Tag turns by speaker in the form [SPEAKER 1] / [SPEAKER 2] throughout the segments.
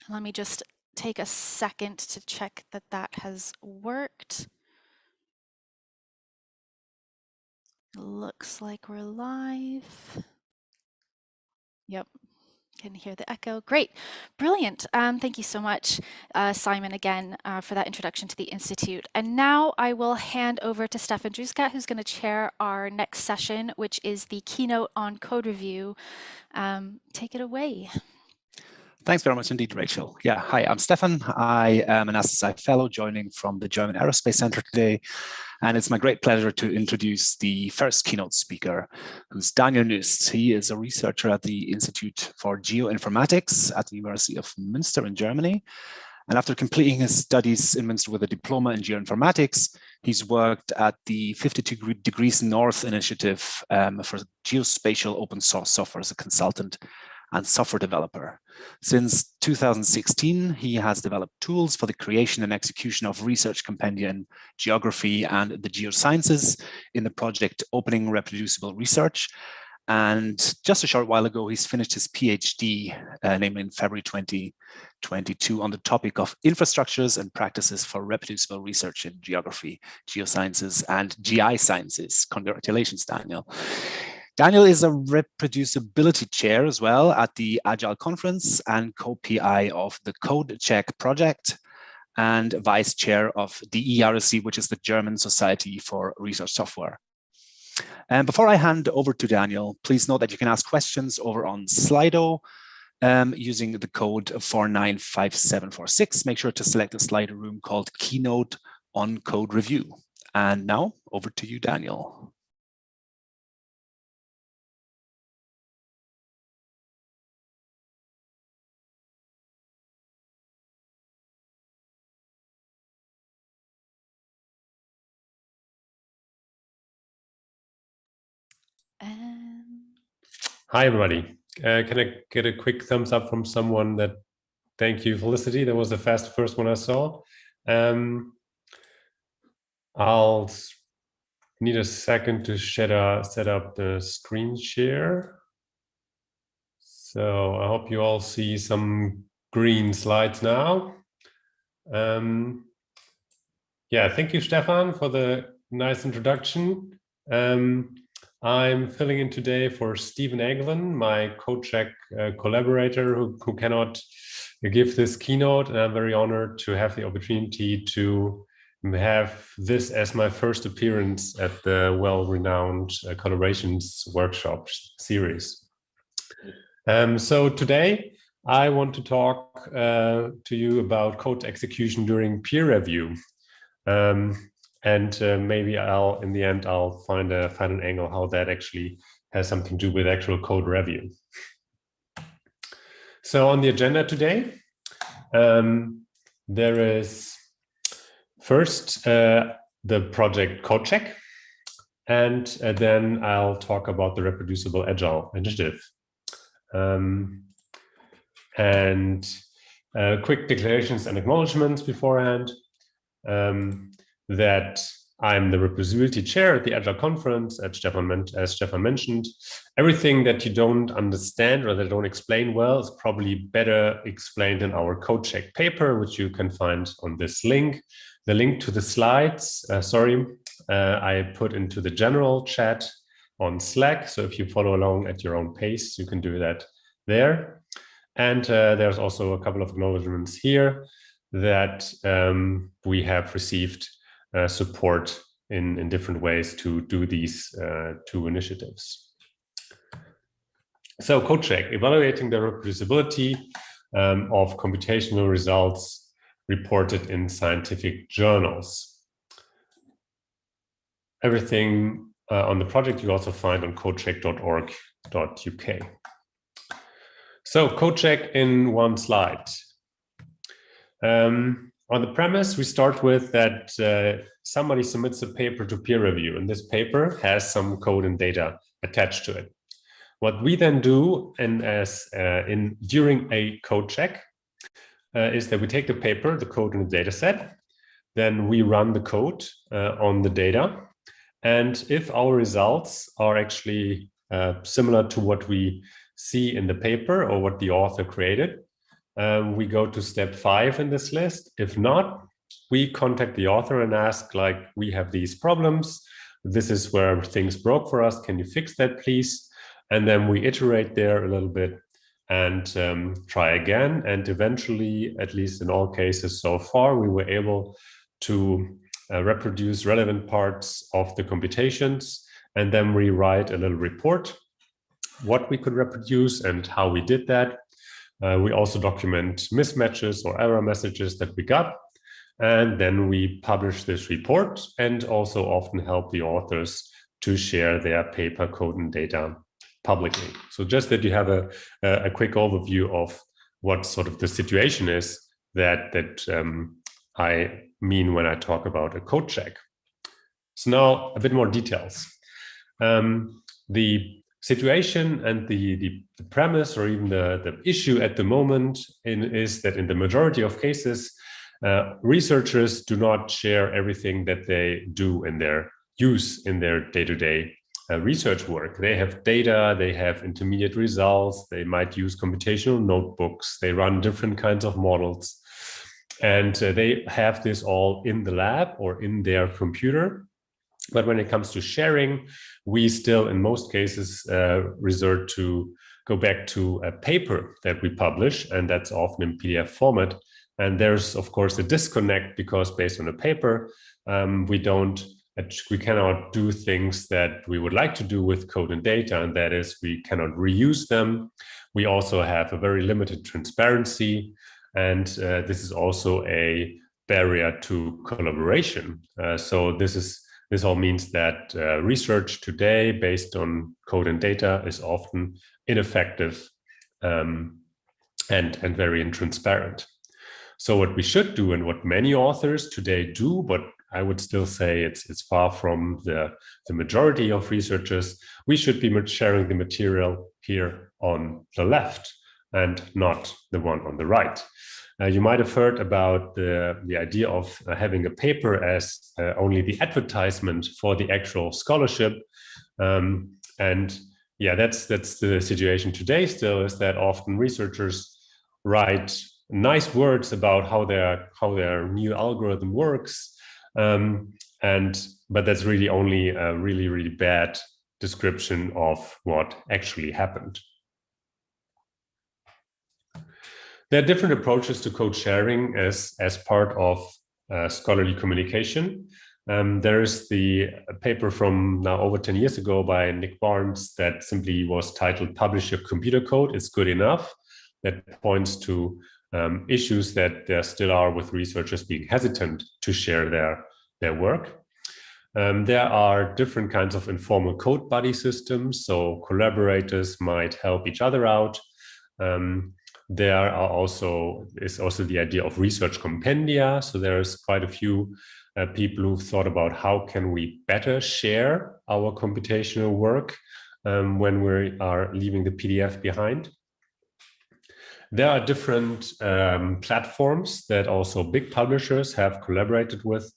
[SPEAKER 1] Let me just take a second to check that that has worked. Looks like we're live. Yep, can hear the echo. Great, brilliant. Thank you so much, Simon, again, for that introduction to the Institute. And now I will hand over to Stefan Druska, who's going to chair our next session, which is the keynote on code review. Take it away.
[SPEAKER 2] Thanks very much indeed, Rachel. Yeah, hi, I'm Stefan. I am an SSI fellow joining from the German Aerospace Center today. And it's my great pleasure to introduce the first keynote speaker, who's Daniel Nüst. He is a researcher at the Institute for Geoinformatics at the University of Münster in Germany. And after completing his studies in Münster with a diploma in geoinformatics, he's worked at the 52 Degrees North initiative for geospatial open source software as a consultant and software developer. Since 2016, he has developed tools for the creation and execution of research compendia in geography and the geosciences in the project Opening Reproducible Research. And just a short while ago, he's finished his PhD, namely in February 2022, on the topic of infrastructures and practices for reproducible research in geography, geosciences, and GI sciences. Congratulations, Daniel. Daniel is a reproducibility chair as well at the Agile conference and co-PI of the Code Check project and vice chair of the ERC, which is the German Society for Research Software. And before I hand over to Daniel, please note that you can ask questions over on Slido using the code 495746. Make sure to select a Slido room called Keynote on Code Review. And now over to you, Daniel.
[SPEAKER 3] Hi, everybody. Can I get a quick thumbs up from someone that, thank you, Felicity. That was the first one I saw. I'll need a second to set up the screen share. So I hope you all see some green slides now. Yeah, thank you, Stefan, for the nice introduction. I'm filling in today for Stephen Eglin, my CodeCheck collaborator who cannot give this keynote. And I'm very honored to have the opportunity to have this as my first appearance at the well-renowned collaborations workshop series. So today I want to talk to you about code execution during peer review. And maybe in the end, I'll find an angle how that actually has something to do with actual code review. So on the agenda today, there is first the project CodeCheck, and then I'll talk about the Reproducible Agile initiative. And quick declarations and acknowledgements beforehand. That I'm the reproducibility chair at the Agile conference, as Stefan mentioned. Everything that you don't understand or that don't explain well is probably better explained in our CodeCheck paper, which you can find on this link. The link to the slides, I put into the general chat on Slack. So if you follow along at your own pace, you can do that there. And there's also a couple of acknowledgements here that we have received support in different ways to do these two initiatives. So CodeCheck, evaluating the reproducibility of computational results reported in scientific journals. Everything on the project you also find on codecheck.org.uk. So CodeCheck in one slide. On the premise, we start with that somebody submits a paper to peer review, and this paper has some code and data attached to it. What we then do, and during a code check, is that we take the paper, the code and the data set, then we run the code on the data, and if our results are actually similar to what we see in the paper or what the author created, we go to step 5 in this list. If not, we contact the author and ask, like, we have these problems. This is where things broke for us. Can you fix that, please? And then we iterate there a little bit and try again. And eventually, at least in all cases so far, we were able to reproduce relevant parts of the computations, and then we write a little report, what we could reproduce and how we did that. We also document mismatches or error messages that we got. And then we publish this report and also often help the authors to share their paper, code, and data publicly. So just that you have a quick overview of what sort of the situation is that I mean when I talk about a code check. So now a bit more details. The situation and the premise, or even the issue at the moment is that in the majority of cases, researchers do not share everything that they do in their use in their day-to-day research work. They have data, they have intermediate results, they might use computational notebooks, they run different kinds of models, and they have this all in the lab or in their computer. But when it comes to sharing, we still, in most cases, resort to go back to a paper that we publish, and that's often in PDF format. And there's, of course, a disconnect because based on a paper, we cannot do things that we would like to do with code and data, and that is we cannot reuse them. We also have a very limited transparency, and this is also a barrier to collaboration. So this all means that research today based on code and data is often ineffective and very intransparent. So what we should do, and what many authors today do, but I would still say it's far from the majority of researchers, we should be sharing the material here on the left and not the one on the right. You might have heard about the idea of having a paper as only the advertisement for the actual scholarship. And yeah, that's the situation today still, is that often researchers write nice words about how their new algorithm works, but that's really only a really bad description of what actually happened. There are different approaches to code sharing as part of scholarly communication. There is the paper from now over 10 years ago by Nick Barnes that simply was titled "Publish Your Computer Code, It's Good Enough," that points to issues that there still are with researchers being hesitant to share their work. There are different kinds of informal code buddy systems, so collaborators might help each other out. There is also the idea of research compendia. So there's quite a few people who've thought about how can we better share our computational work when we are leaving the PDF behind. There are different platforms that also big publishers have collaborated with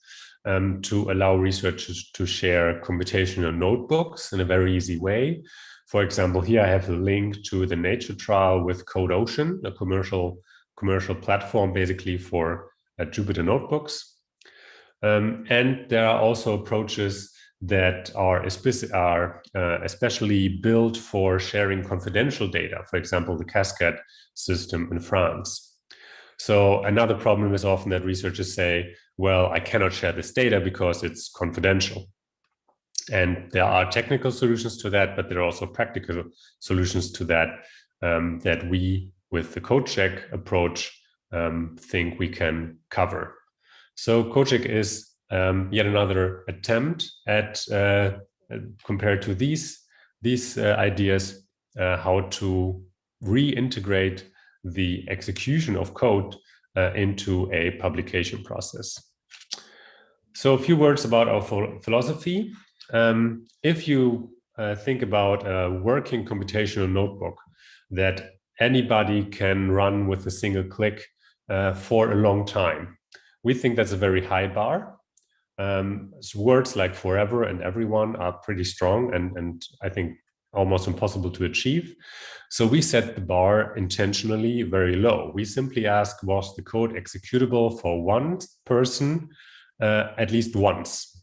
[SPEAKER 3] to allow researchers to share computational notebooks in a very easy way. For example, here I have a link to the Nature trial with CodeOcean, a commercial platform basically for Jupyter notebooks. And there are also approaches that are especially built for sharing confidential data, for example, the Cascade system in France. So another problem is often that researchers say, well, I cannot share this data because it's confidential. And there are technical solutions to that, but there are also practical solutions to that that we, with the CodeCheck approach, think we can cover. So CodeCheck is yet another attempt at, compared to these ideas, how to reintegrate the execution of code into a publication process. So a few words about our philosophy. If you think about a working computational notebook that anybody can run with a single click for a long time, we think that's a very high bar. Words like forever and everyone are pretty strong, and I think almost impossible to achieve. So we set the bar intentionally very low. We simply ask, was the code executable for one person at least once?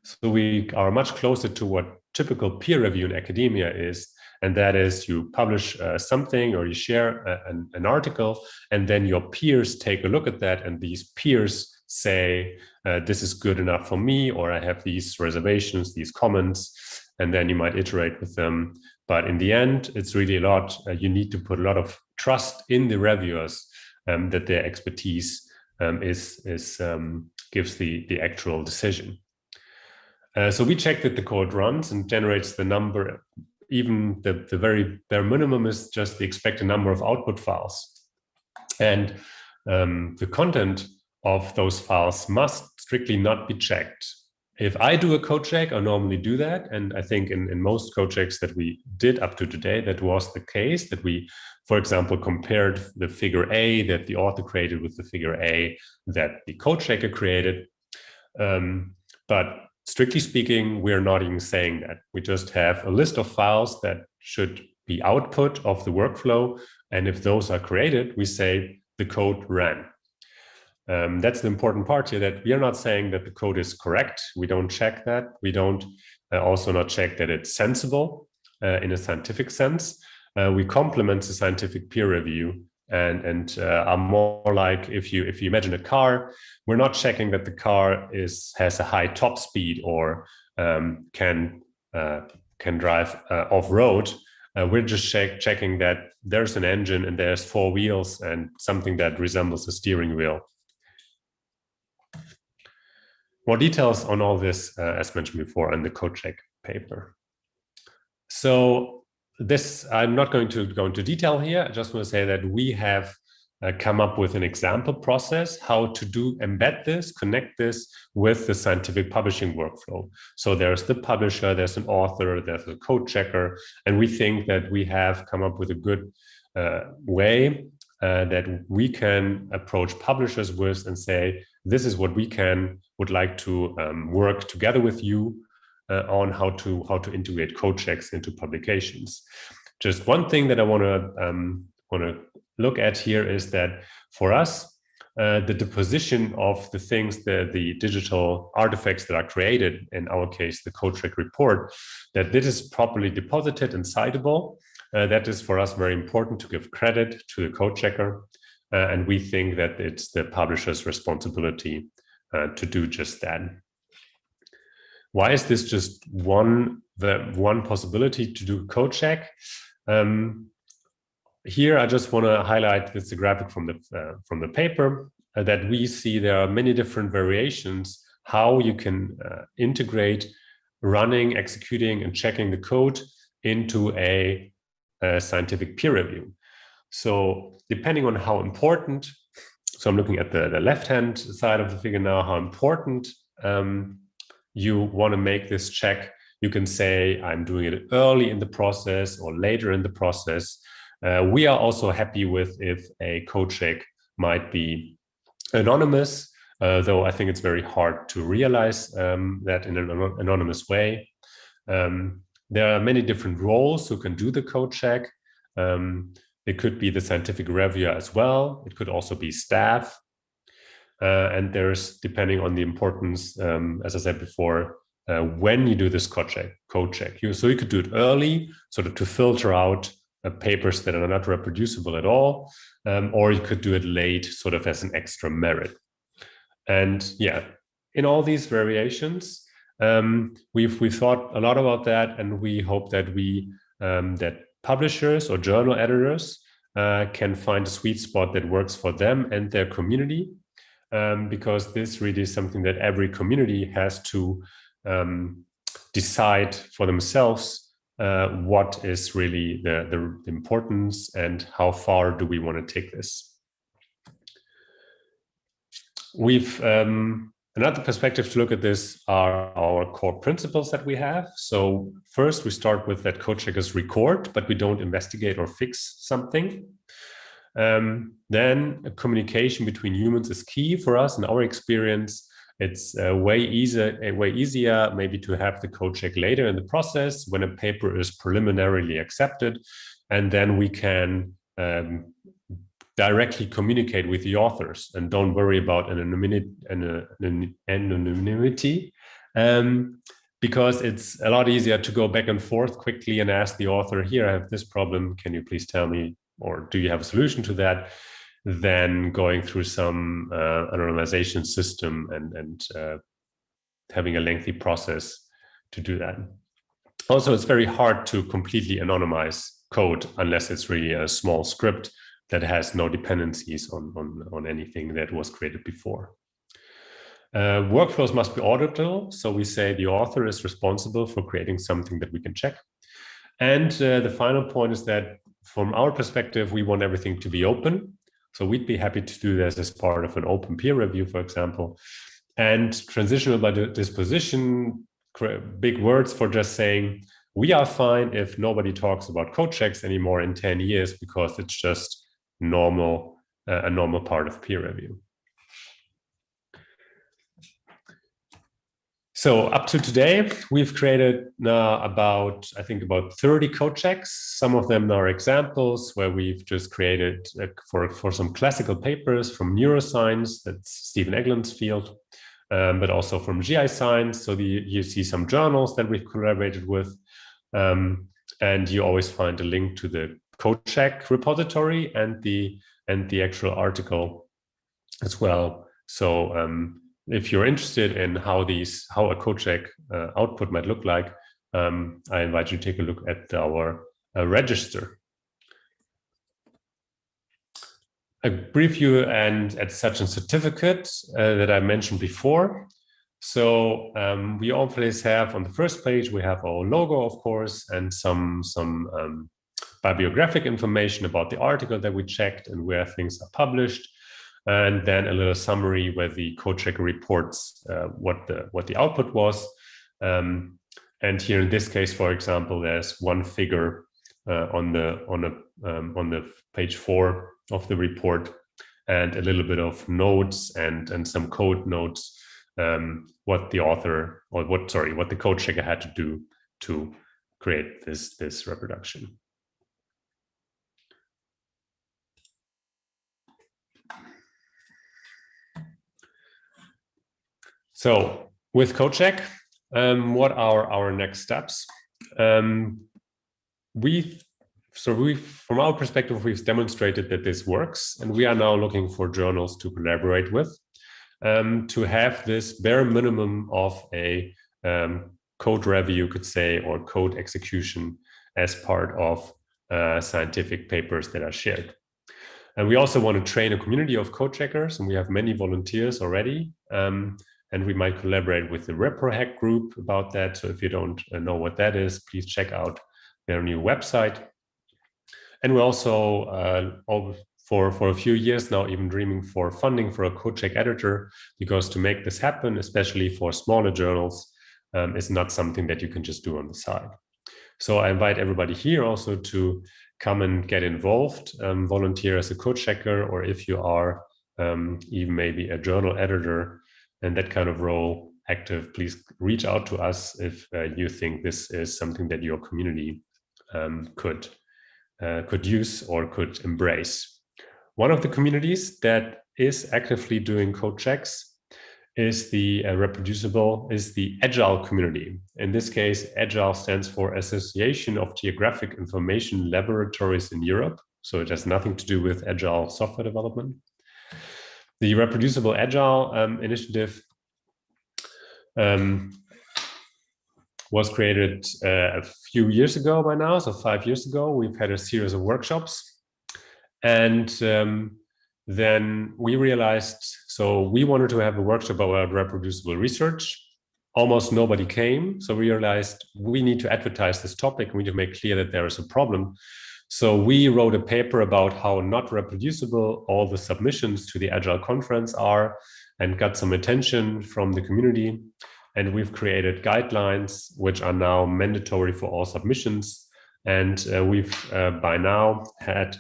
[SPEAKER 3] So we are much closer to what typical peer review in academia is, and that is you publish something or you share an article, and then your peers take a look at that, and these peers say, this is good enough for me, or I have these reservations, these comments, and then you might iterate with them. But in the end, it's really a lot. You need to put a lot of trust in the reviewers that their expertise gives the actual decision. So we check that the code runs and generates the number. Even the very bare minimum is just the expected number of output files. And the content of those files must strictly not be checked. If I do a code check, I normally do that. And I think in most code checks that we did up to today, that was the case, that we, for example, compared the figure A that the author created with the figure A that the code checker created. But strictly speaking, we're not even saying that. We just have a list of files that should be output of the workflow. And if those are created, we say the code ran. That's the important part here, that we are not saying that the code is correct. We don't check that. We don't also not check that it's sensible in a scientific sense. We complement the scientific peer review and are more like, if you imagine a car, we're not checking that the car has a high top speed or can drive off-road. We're just checking that there's an engine and there's 4 wheels and something that resembles a steering wheel. More details on all this, as mentioned before, in the code check paper. So this, I'm not going to go into detail here. I just want to say that we have come up with an example process, how to embed this, connect this with the scientific publishing workflow. So there's the publisher, there's an author, there's a code checker, and we think that we have come up with a good way that we can approach publishers with and say, this is what we would like to work together with you on how to integrate code checks into publications. Just one thing that I want to look at here is that for us, the deposition of the things, the digital artifacts that are created, in our case, the code check report, that this is properly deposited and citable. That is for us very important to give credit to the code checker. And we think that it's the publisher's responsibility to do just that. Why is this just one possibility to do a code check? Here, I just want to highlight this graphic from the paper that we see there are many different variations how you can integrate running, executing, and checking the code into a scientific peer review. So depending on how important, so I'm looking at the left-hand side of the figure now, how important you want to make this check. You can say, I'm doing it early in the process or later in the process. We are also happy with if a code check might be anonymous, though I think it's very hard to realize that in an anonymous way. There are many different roles who can do the code check. It could be the scientific reviewer as well. It could also be staff. And there's, depending on the importance, as I said before, when you do this code check. So you could do it early, sort of to filter out papers that are not reproducible at all, or you could do it late, sort of as an extra merit. And yeah, in all these variations, we've thought a lot about that, and we hope that that publishers or journal editors can find a sweet spot that works for them and their community, because this really is something that every community has to decide for themselves what is really the importance and how far do we want to take this. We've another perspective to look at this are our core principles that we have. So first we start with that code checkers record, but we don't investigate or fix something. Then a communication between humans is key for us in our experience. It's way easier maybe to have the code check later in the process when a paper is preliminarily accepted, and then we can directly communicate with the authors and don't worry about anonymity, because it's a lot easier to go back and forth quickly and ask the author, here, I have this problem, can you please tell me, or do you have a solution to that, than going through some anonymization system and having a lengthy process to do that. Also, it's very hard to completely anonymize code unless it's really a small script that has no dependencies on anything that was created before. Workflows must be auditable. So we say the author is responsible for creating something that we can check. And the final point is that from our perspective, we want everything to be open. So we'd be happy to do this as part of an open peer review, for example. And transitional by disposition, big words for just saying, we are fine if nobody talks about code checks anymore in 10 years, because it's just normal, a normal part of peer review. So up to today, we've created about 30 code checks. Some of them are examples where we've just created for some classical papers from neuroscience, that's Stephen Eglin's field, but also from GI science. So you see some journals that we've collaborated with, and you always find a link to the code check repository and the actual article as well. So if you're interested in how a code check output might look like, I invite you to take a look at our register. A brief view and at such a certificate that I mentioned before. So we always have on the first page, we have our logo, of course, and some bibliographic information about the article that we checked and where things are published. And then a little summary where the code checker reports what the output was. And here in this case, for example, there's one figure on the page 4 of the report, and a little bit of notes and some code notes, what the code checker had to do to create this reproduction. So with CodeCheck, what are our next steps? From our perspective, we've demonstrated that this works, and we are now looking for journals to collaborate with, to have this bare minimum of a code review, you could say, or code execution as part of scientific papers that are shared. And we also want to train a community of code checkers, and we have many volunteers already. And we might collaborate with the ReproHack group about that. So if you don't know what that is, please check out their new website. And we're also, for a few years now, even dreaming for funding for a CodeCheck editor, because to make this happen, especially for smaller journals, is not something that you can just do on the side. So I invite everybody here also to come and get involved, volunteer as a code checker, or if you are even maybe a journal editor and that kind of role active, please reach out to us if you think this is something that your community could use or could embrace. One of the communities that is actively doing code checks is the Reproducible, is the Agile community. In this case, Agile stands for Association of Geographic Information Laboratories in Europe. So it has nothing to do with Agile software development. The Reproducible Agile initiative was created a few years ago by now, so 5 years ago. We've had a series of workshops, and then we realized, so we wanted to have a workshop about reproducible research. Almost nobody came, so we realized we need to advertise this topic. We need to make clear that there is a problem. So we wrote a paper about how not reproducible all the submissions to the Agile conference are, and got some attention from the community. And we've created guidelines which are now mandatory for all submissions. And we've by now had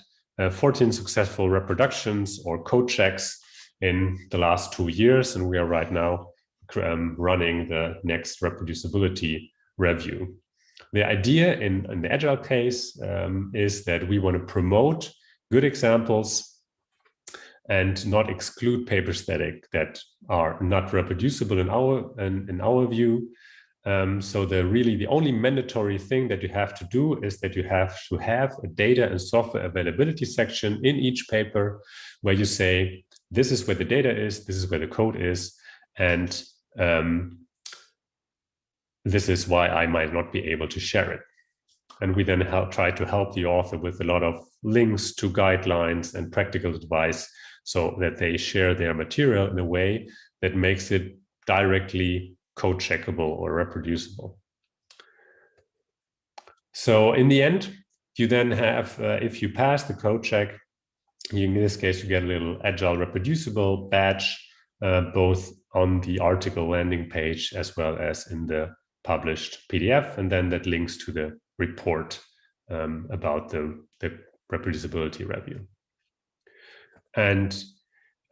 [SPEAKER 3] 14 successful reproductions or code checks in the last 2 years. And we are right now running the next reproducibility review. The idea in the Agile case is that we want to promote good examples and not exclude papers that are not reproducible in our view. So the only mandatory thing that you have to do is that you have to have a data and software availability section in each paper where you say, this is where the data is, this is where the code is, and this is why I might not be able to share it. And we then try to help the author with a lot of links to guidelines and practical advice so that they share their material in a way that makes it directly code checkable or reproducible. So in the end, you then have, if you pass the code check, in this case, you get a little Agile reproducible badge, both on the article landing page as well as in the published PDF, and then that links to the report about the reproducibility review. And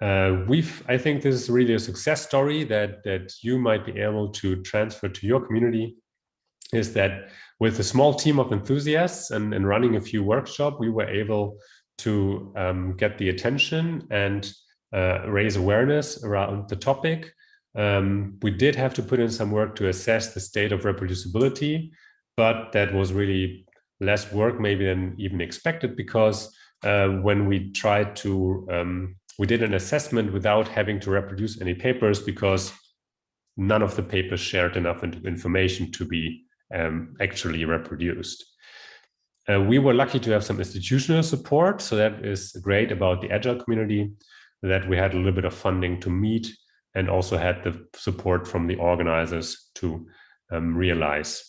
[SPEAKER 3] I think this is really a success story that you might be able to transfer to your community, is that with a small team of enthusiasts and running a few workshops, we were able to get the attention and raise awareness around the topic. We did have to put in some work to assess the state of reproducibility, but that was really less work maybe than even expected, because when we tried to, we did an assessment without having to reproduce any papers, because none of the papers shared enough information to be actually reproduced. We were lucky to have some institutional support, so that is great about the Agile community, that we had a little bit of funding to meet, and also had the support from the organizers to realize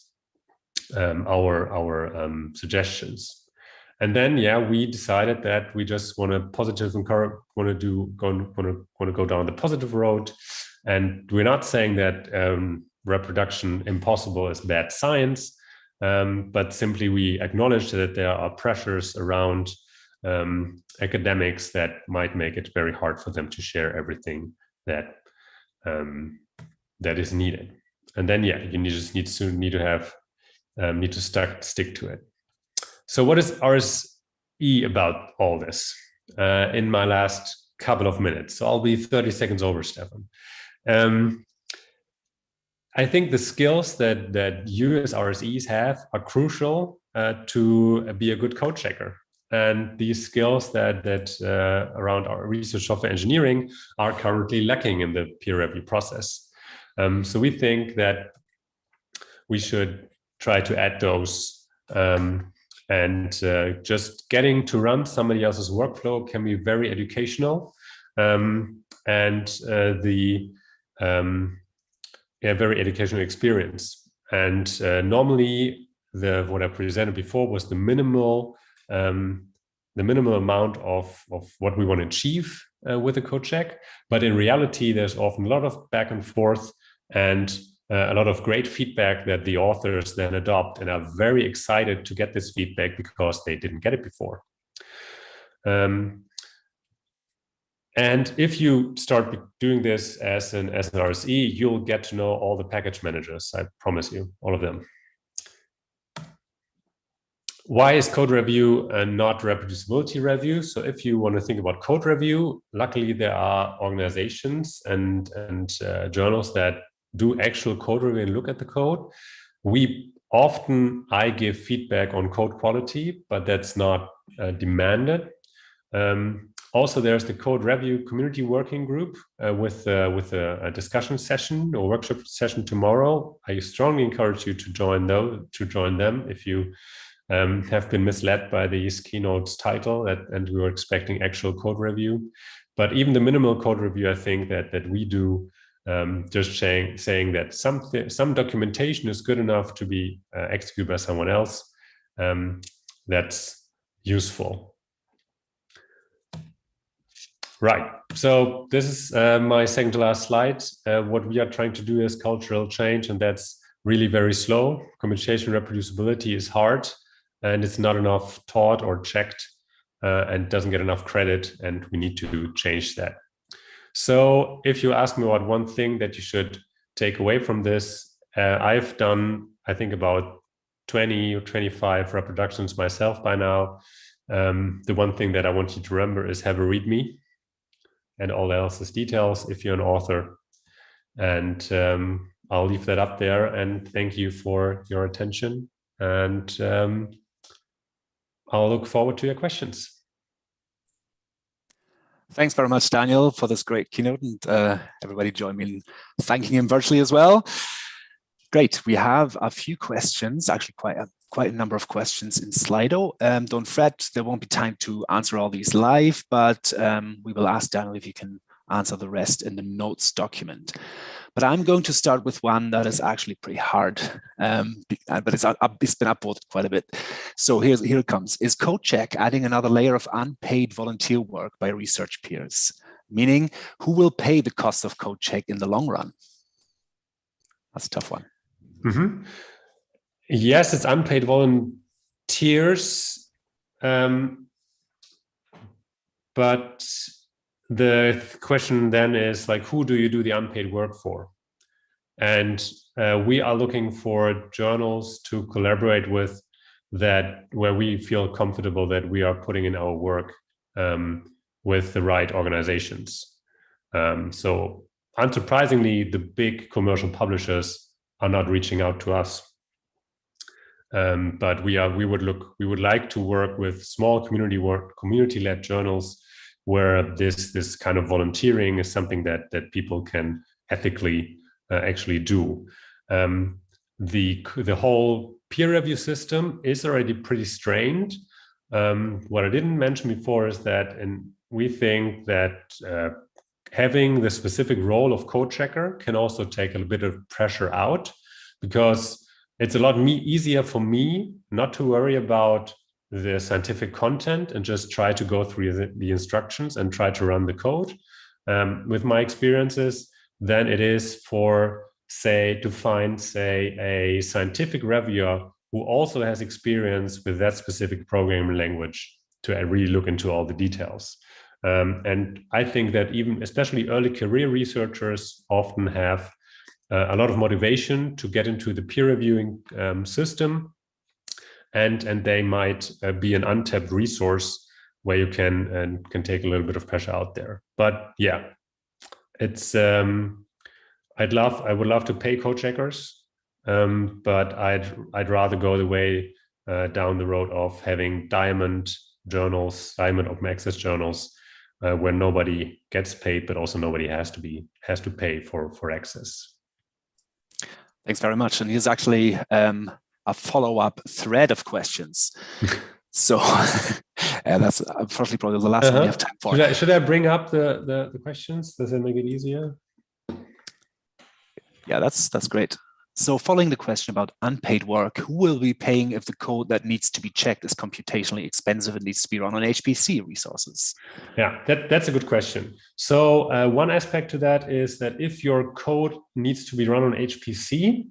[SPEAKER 3] our suggestions. And then, yeah, we decided that we just want to go down the positive road. And we're not saying that reproduction impossible is bad science, but simply we acknowledge that there are pressures around academics that might make it very hard for them to share everything that that is needed. And then, yeah, you just need to stick to it. So what is RSE about all this in my last couple of minutes? So I'll be 30 seconds over, Stefan. I think the skills that you as RSEs have are crucial to be a good code checker. And these skills that around our research software engineering are currently lacking in the peer review process. So we think that we should try to add those, and just getting to run somebody else's workflow can be very educational, very educational experience. And normally, what I presented before was the minimal amount of what we want to achieve with a code check. But in reality, there's often a lot of back and forth and a lot of great feedback that the authors then adopt and are very excited to get this feedback because they didn't get it before. And if you start doing this as an RSE, you'll get to know all the package managers, I promise you, all of them. Why is code review and not reproducibility review? So if you want to think about code review, luckily there are organizations and journals that do actual code review and look at the code. I give feedback on code quality, but that's not demanded. Also, there's the code review community working group with a discussion session or workshop session tomorrow. I strongly encourage you to join them if you have been misled by these Keynotes title and we were expecting actual code review. But even the minimal code review, I think that we do, just saying that some documentation is good enough to be executed by someone else, that's useful. Right, so this is my second to last slide. What we are trying to do is cultural change, and that's really very slow. Communication reproducibility is hard, and it's not enough taught or checked, and doesn't get enough credit, and we need to change that. So if you ask me about one thing that you should take away from this, I've done, I think, about 20 or 25 reproductions myself by now. The one thing that I want you to remember is have a README, and all else is details if you're an author. And I'll leave that up there, and thank you for your attention. And I'll look forward to your questions.
[SPEAKER 2] Thanks very much, Daniel, for this great keynote, and everybody join me in thanking him virtually as well. Great, we have a few questions, actually quite a number of questions in Slido. Don't fret, there won't be time to answer all these live, but we will ask Daniel if you can answer the rest in the notes document. But I'm going to start with one that is actually pretty hard, but it's been upvoted quite a bit. So here it comes. Is CodeCheck adding another layer of unpaid volunteer work by research peers? Meaning, who will pay the cost of CodeCheck in the long run? That's a tough one.
[SPEAKER 3] Mm-hmm. Yes, it's unpaid volunteers, but the question then is, like, who do you do the unpaid work for? And we are looking for journals to collaborate with, that where we feel comfortable that we are putting in our work with the right organizations. So unsurprisingly, the big commercial publishers are not reaching out to us. But we would like to work with small community-led journals where this kind of volunteering is something that people can ethically actually do. The whole peer review system is already pretty strained. What I didn't mention before is that, and we think that having the specific role of code checker can also take a bit of pressure out, because it's a lot easier for me not to worry about the scientific content and just try to go through the instructions and try to run the code with my experiences than it is for, to find a scientific reviewer who also has experience with that specific programming language to really look into all the details. And I think that especially early career researchers often have a lot of motivation to get into the peer reviewing system, and they might be an untapped resource where you can take a little bit of pressure out there. But yeah, it's I would love to pay code checkers, but I'd rather go the way down the road of having diamond journals, diamond open access journals, where nobody gets paid, but also nobody has to pay for access.
[SPEAKER 2] Thanks very much. And here's actually a follow-up thread of questions. So that's unfortunately probably the last one we have time for.
[SPEAKER 3] Should I bring up the questions? Does it make it easier?
[SPEAKER 2] Yeah, that's great. So following the question about unpaid work, who will be paying if the code that needs to be checked is computationally expensive and needs to be run on HPC resources?
[SPEAKER 3] Yeah, that's a good question. So one aspect to that is that if your code needs to be run on HPC,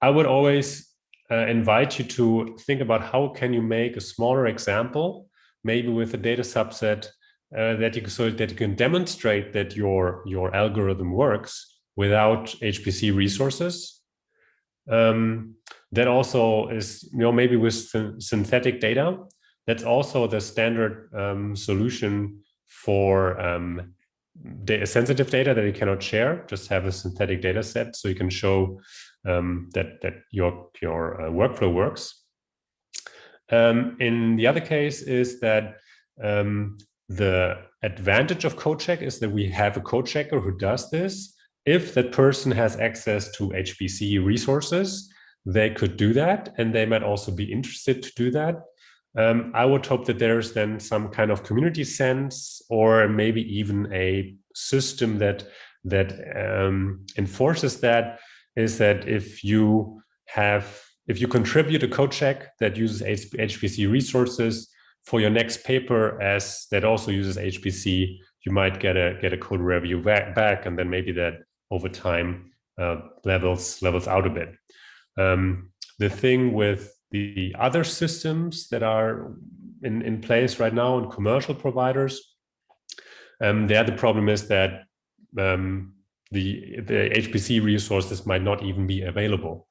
[SPEAKER 3] I would always invite you to think about how can you make a smaller example, maybe with a data subset so that you can demonstrate that your algorithm works without HPC resources. That also is, maybe with synthetic data. That's also the standard solution for sensitive data that you cannot share. Just have a synthetic data set so you can show that your workflow works. In the other case is that the advantage of CodeCheck is that we have a code checker who does this. If that person has access to HPC resources, they could do that, and they might also be interested to do that. I would hope that there's then some kind of community sense, or maybe even a system that enforces that. Is that if you contribute a code check that uses HPC resources for your next paper that also uses HPC, you might get a code review back, and then maybe that over time levels out a bit. The thing with the other systems that are in place right now in commercial providers, there the problem is that the HPC resources might not even be available.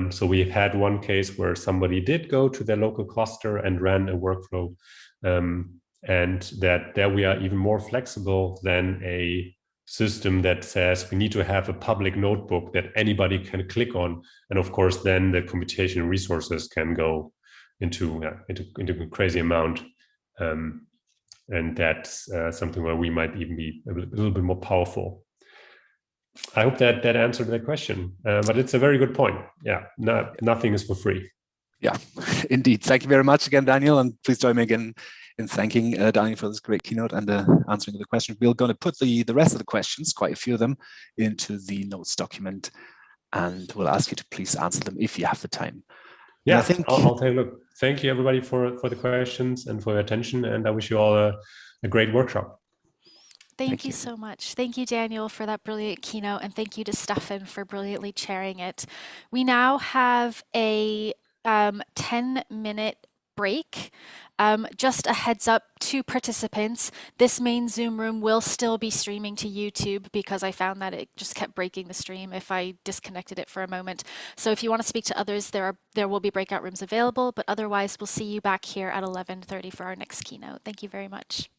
[SPEAKER 3] So we've had one case where somebody did go to their local cluster and ran a workflow, and that there we are even more flexible than a system that says we need to have a public notebook that anybody can click on, and of course then the computational resources can go into a crazy amount, and that's something where we might even be a little bit more powerful. I hope that answered that question, but it's a very good point. Yeah, nothing is for free.
[SPEAKER 2] Yeah, indeed. Thank you very much again, Daniel, and please join me again in thanking Daniel for this great keynote and answering the questions. We're going to put the rest of the questions, quite a few of them, into the notes document, and we'll ask you to please answer them if you have the time.
[SPEAKER 3] Yeah,
[SPEAKER 2] I think
[SPEAKER 3] I'll take a look. Thank you everybody for the questions and for your attention, and I wish you all a great workshop.
[SPEAKER 1] Thank you so much. Thank you, Daniel, for that brilliant keynote, and thank you to Stefan for brilliantly chairing it. We now have a 10-minute break. Just a heads up to participants, this main Zoom room will still be streaming to YouTube because I found that it just kept breaking the stream if I disconnected it for a moment. So if you want to speak to others, there will be breakout rooms available, but otherwise we'll see you back here at 11:30 for our next keynote. Thank you very much.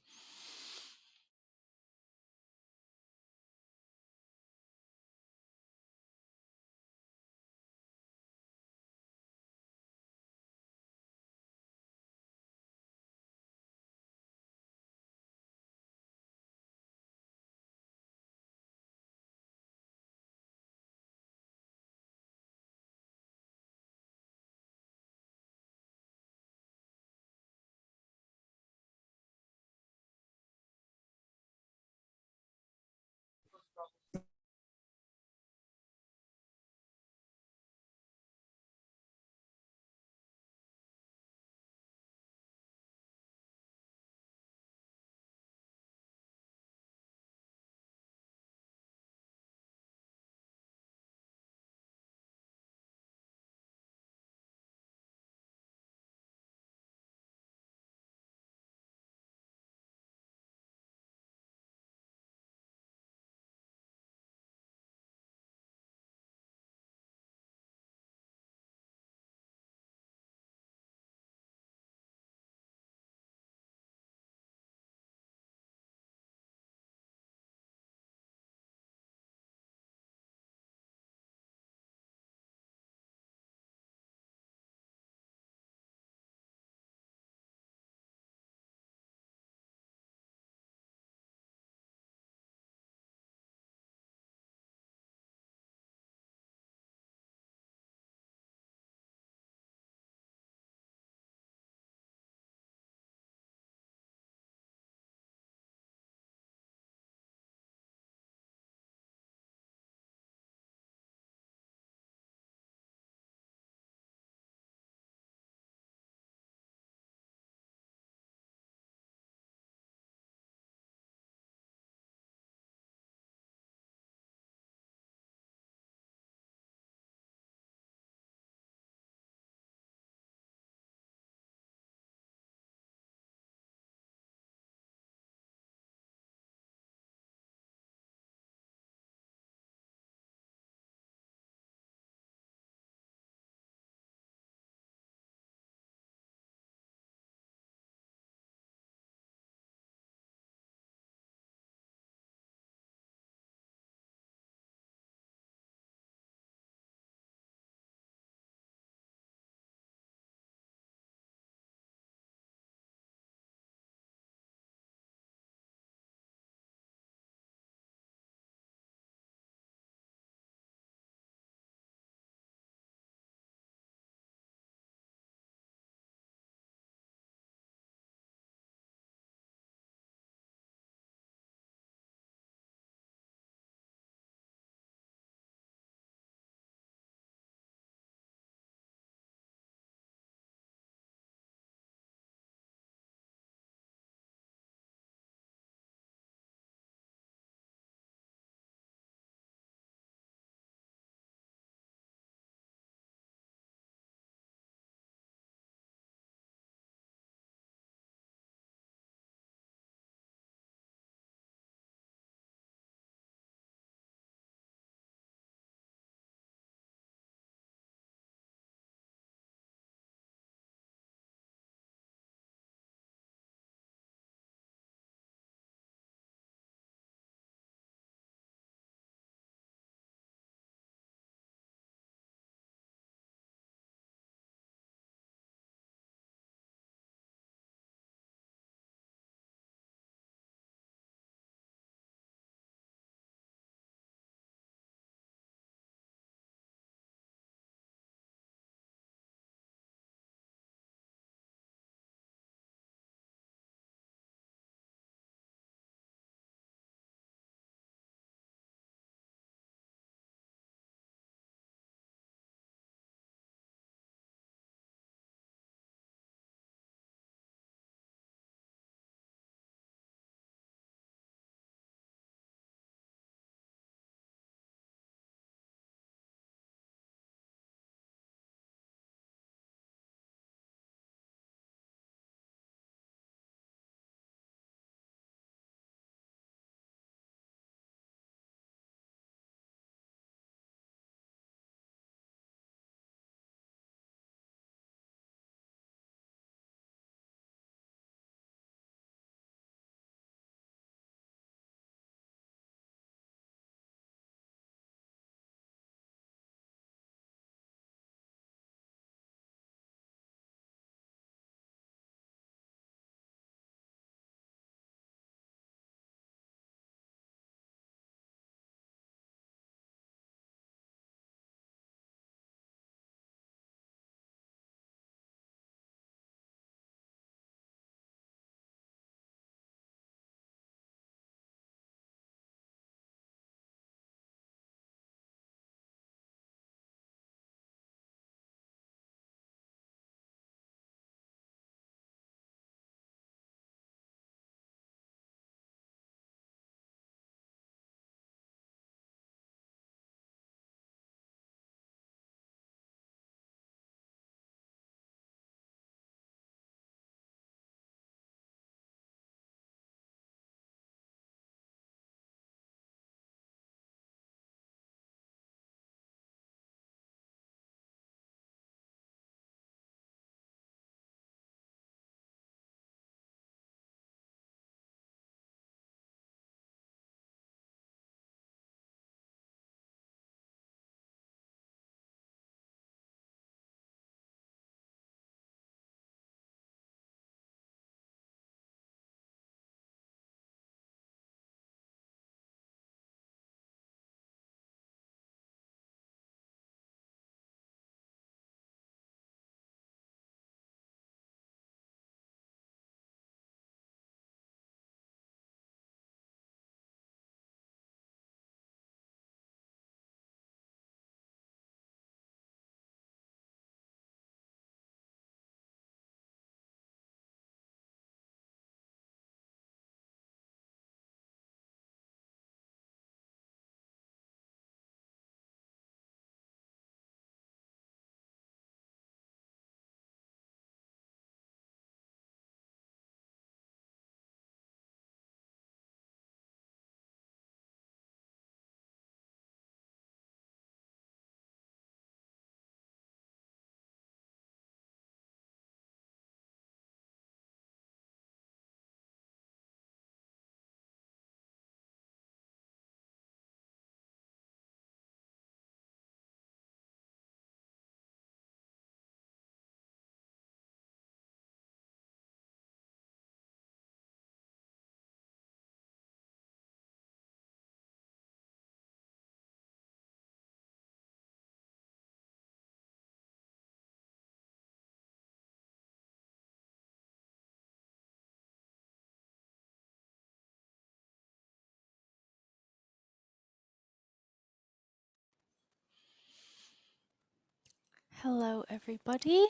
[SPEAKER 1] Hello, everybody.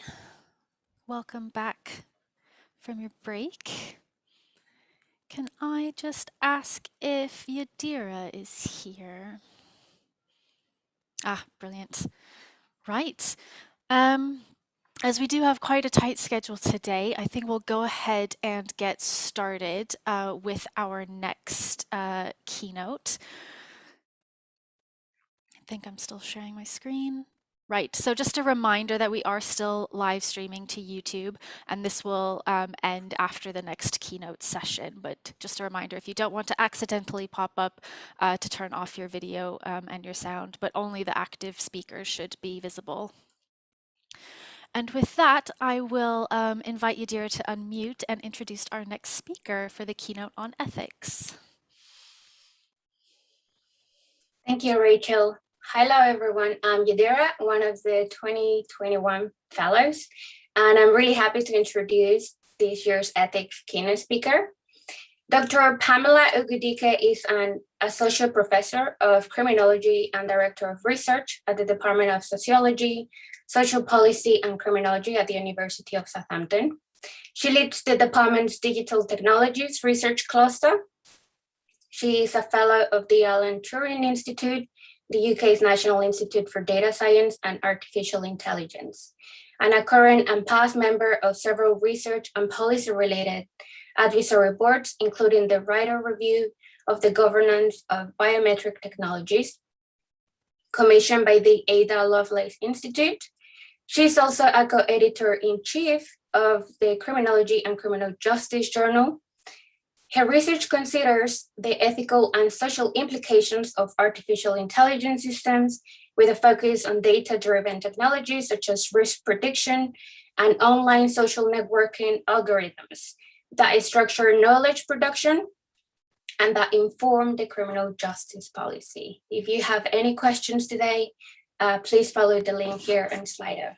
[SPEAKER 1] Welcome back from your break. Can I just ask if Yadira is here? Ah, brilliant. Right. As we do have quite a tight schedule today, I think we'll go ahead and get started with our next keynote. I think I'm still sharing my screen. Right, so just a reminder that we are still live streaming to YouTube, and this will end after the next keynote session. But just a reminder, if you don't want to accidentally pop up to turn off your video and your sound, but only the active speakers should be visible. And with that, I will invite Yadira to unmute and introduce our next speaker for the keynote on ethics.
[SPEAKER 4] Thank you, Rachel. Hello, everyone. I'm Yadira, one of the 2021 fellows, and I'm really happy to introduce this year's ethics keynote speaker. Dr. Pamela Ugwudike is an associate professor of criminology and director of research at the Department of Sociology, Social Policy, and Criminology at the University of Southampton. She leads the department's Digital Technologies Research Cluster. She is a fellow of the Alan Turing Institute, the UK's National Institute for Data Science and Artificial Intelligence, and a current and past member of several research and policy-related advisory boards, including the Writer Review of the Governance of Biometric Technologies, commissioned by the Ada Lovelace Institute. She's also a co-editor-in-chief of the Criminology and Criminal Justice Journal. Her research considers the ethical and social implications of artificial intelligence systems with a focus on data-driven technologies such as risk prediction and online social networking algorithms that structure knowledge production and that inform the criminal justice policy. If you have any questions today, please follow the link here on Slido.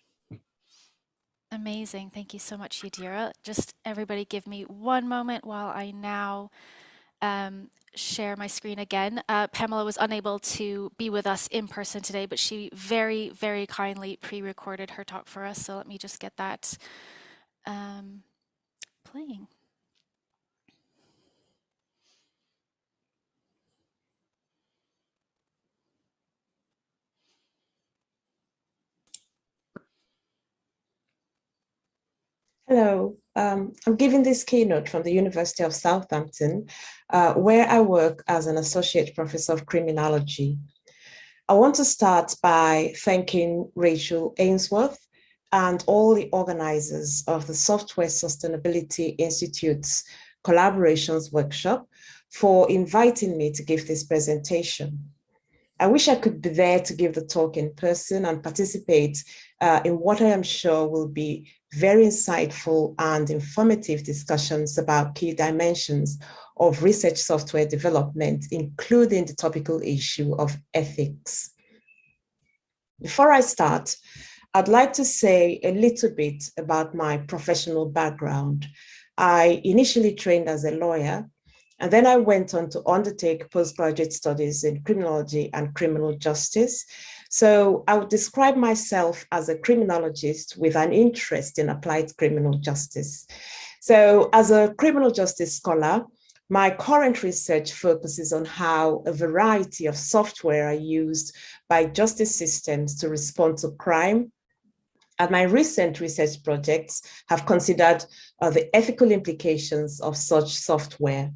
[SPEAKER 1] Amazing. Thank you so much, Yadira. Just everybody give me one moment while I now share my screen again. Pamela was unable to be with us in person today, but she very, very kindly pre-recorded her talk for us. So let me just get that playing.
[SPEAKER 5] Hello, I'm giving this keynote from the University of Southampton, where I work as an associate professor of criminology. I want to start by thanking Rachel Ainsworth and all the organizers of the Software Sustainability Institute's Collaborations Workshop for inviting me to give this presentation. I wish I could be there to give the talk in person and participate in what I am sure will be very insightful and informative discussions about key dimensions of research software development, including the topical issue of ethics. Before I start, I'd like to say a little bit about my professional background. I initially trained as a lawyer, and then I went on to undertake postgraduate studies in criminology and criminal justice. So I would describe myself as a criminologist with an interest in applied criminal justice. So as a criminal justice scholar, my current research focuses on how a variety of software are used by justice systems to respond to crime. And my recent research projects have considered the ethical implications of such software.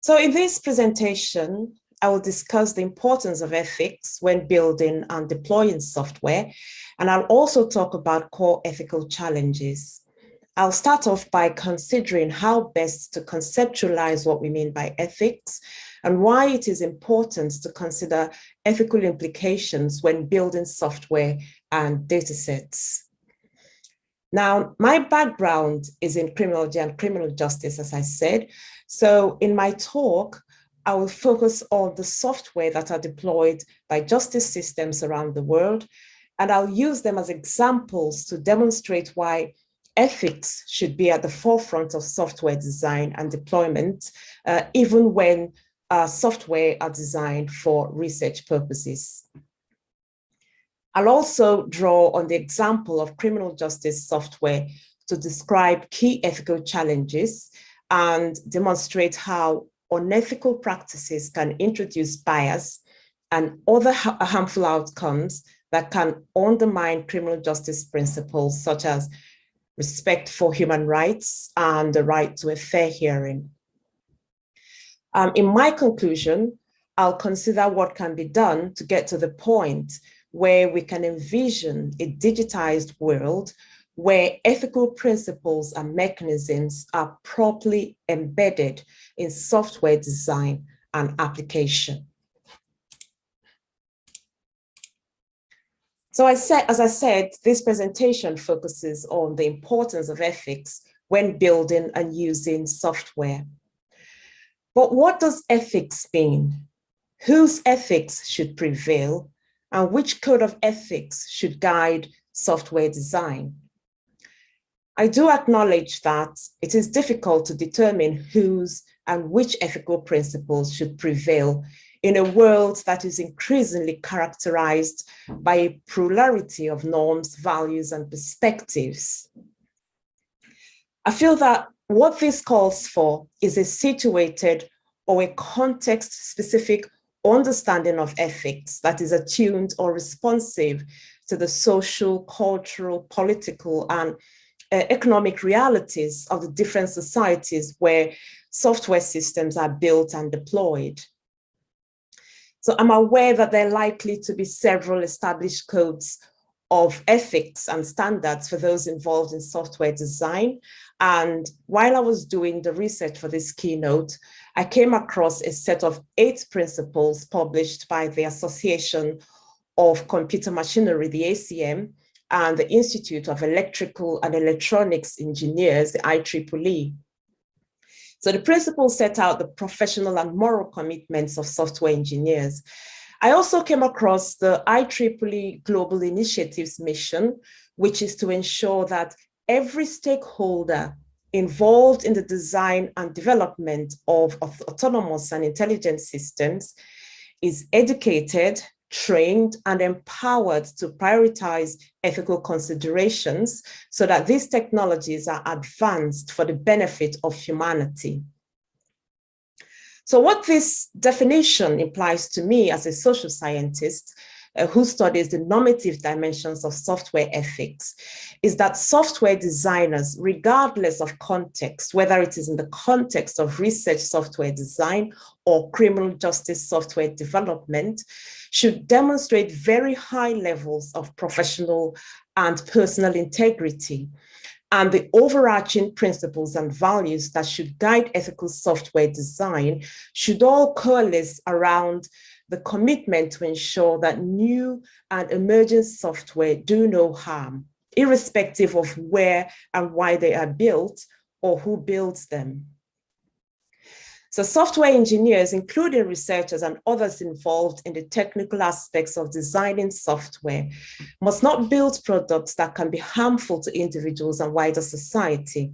[SPEAKER 5] So in this presentation, I will discuss the importance of ethics when building and deploying software, and I'll also talk about core ethical challenges. I'll start off by considering how best to conceptualize what we mean by ethics and why it is important to consider ethical implications when building software and datasets. Now, my background is in criminology and criminal justice, as I said. So in my talk, I will focus on the software that are deployed by justice systems around the world, and I'll use them as examples to demonstrate why ethics should be at the forefront of software design and deployment, even when software are designed for research purposes. I'll also draw on the example of criminal justice software to describe key ethical challenges and demonstrate how unethical practices can introduce bias and other harmful outcomes that can undermine criminal justice principles, such as respect for human rights and the right to a fair hearing. In my conclusion, I'll consider what can be done to get to the point where we can envision a digitized world where ethical principles and mechanisms are properly embedded in software design and application. So as I said, this presentation focuses on the importance of ethics when building and using software. But what does ethics mean? Whose ethics should prevail? And which code of ethics should guide software design? I do acknowledge that it is difficult to determine whose and which ethical principles should prevail in a world that is increasingly characterized by a plurality of norms, values, and perspectives. I feel that what this calls for is a situated or a context-specific understanding of ethics that is attuned or responsive to the social, cultural, political, and economic realities of the different societies where software systems are built and deployed. So I'm aware that there are likely to be several established codes of ethics and standards for those involved in software design. And while I was doing the research for this keynote, I came across a set of 8 principles published by the Association of Computer Machinery, the ACM, and the Institute of Electrical and Electronics Engineers, the IEEE. So the principles set out the professional and moral commitments of software engineers. I also came across the IEEE Global Initiatives mission, which is to ensure that every stakeholder involved in the design and development of autonomous and intelligent systems is educated, trained, and empowered to prioritize ethical considerations so that these technologies are advanced for the benefit of humanity. So what this definition implies to me as a social scientist who studies the normative dimensions of software ethics is that software designers, regardless of context, whether it is in the context of research software design or criminal justice software development, should demonstrate very high levels of professional and personal integrity. And the overarching principles and values that should guide ethical software design should all coalesce around the commitment to ensure that new and emerging software do no harm, irrespective of where and why they are built or who builds them. So software engineers, including researchers and others involved in the technical aspects of designing software, must not build products that can be harmful to individuals and wider society.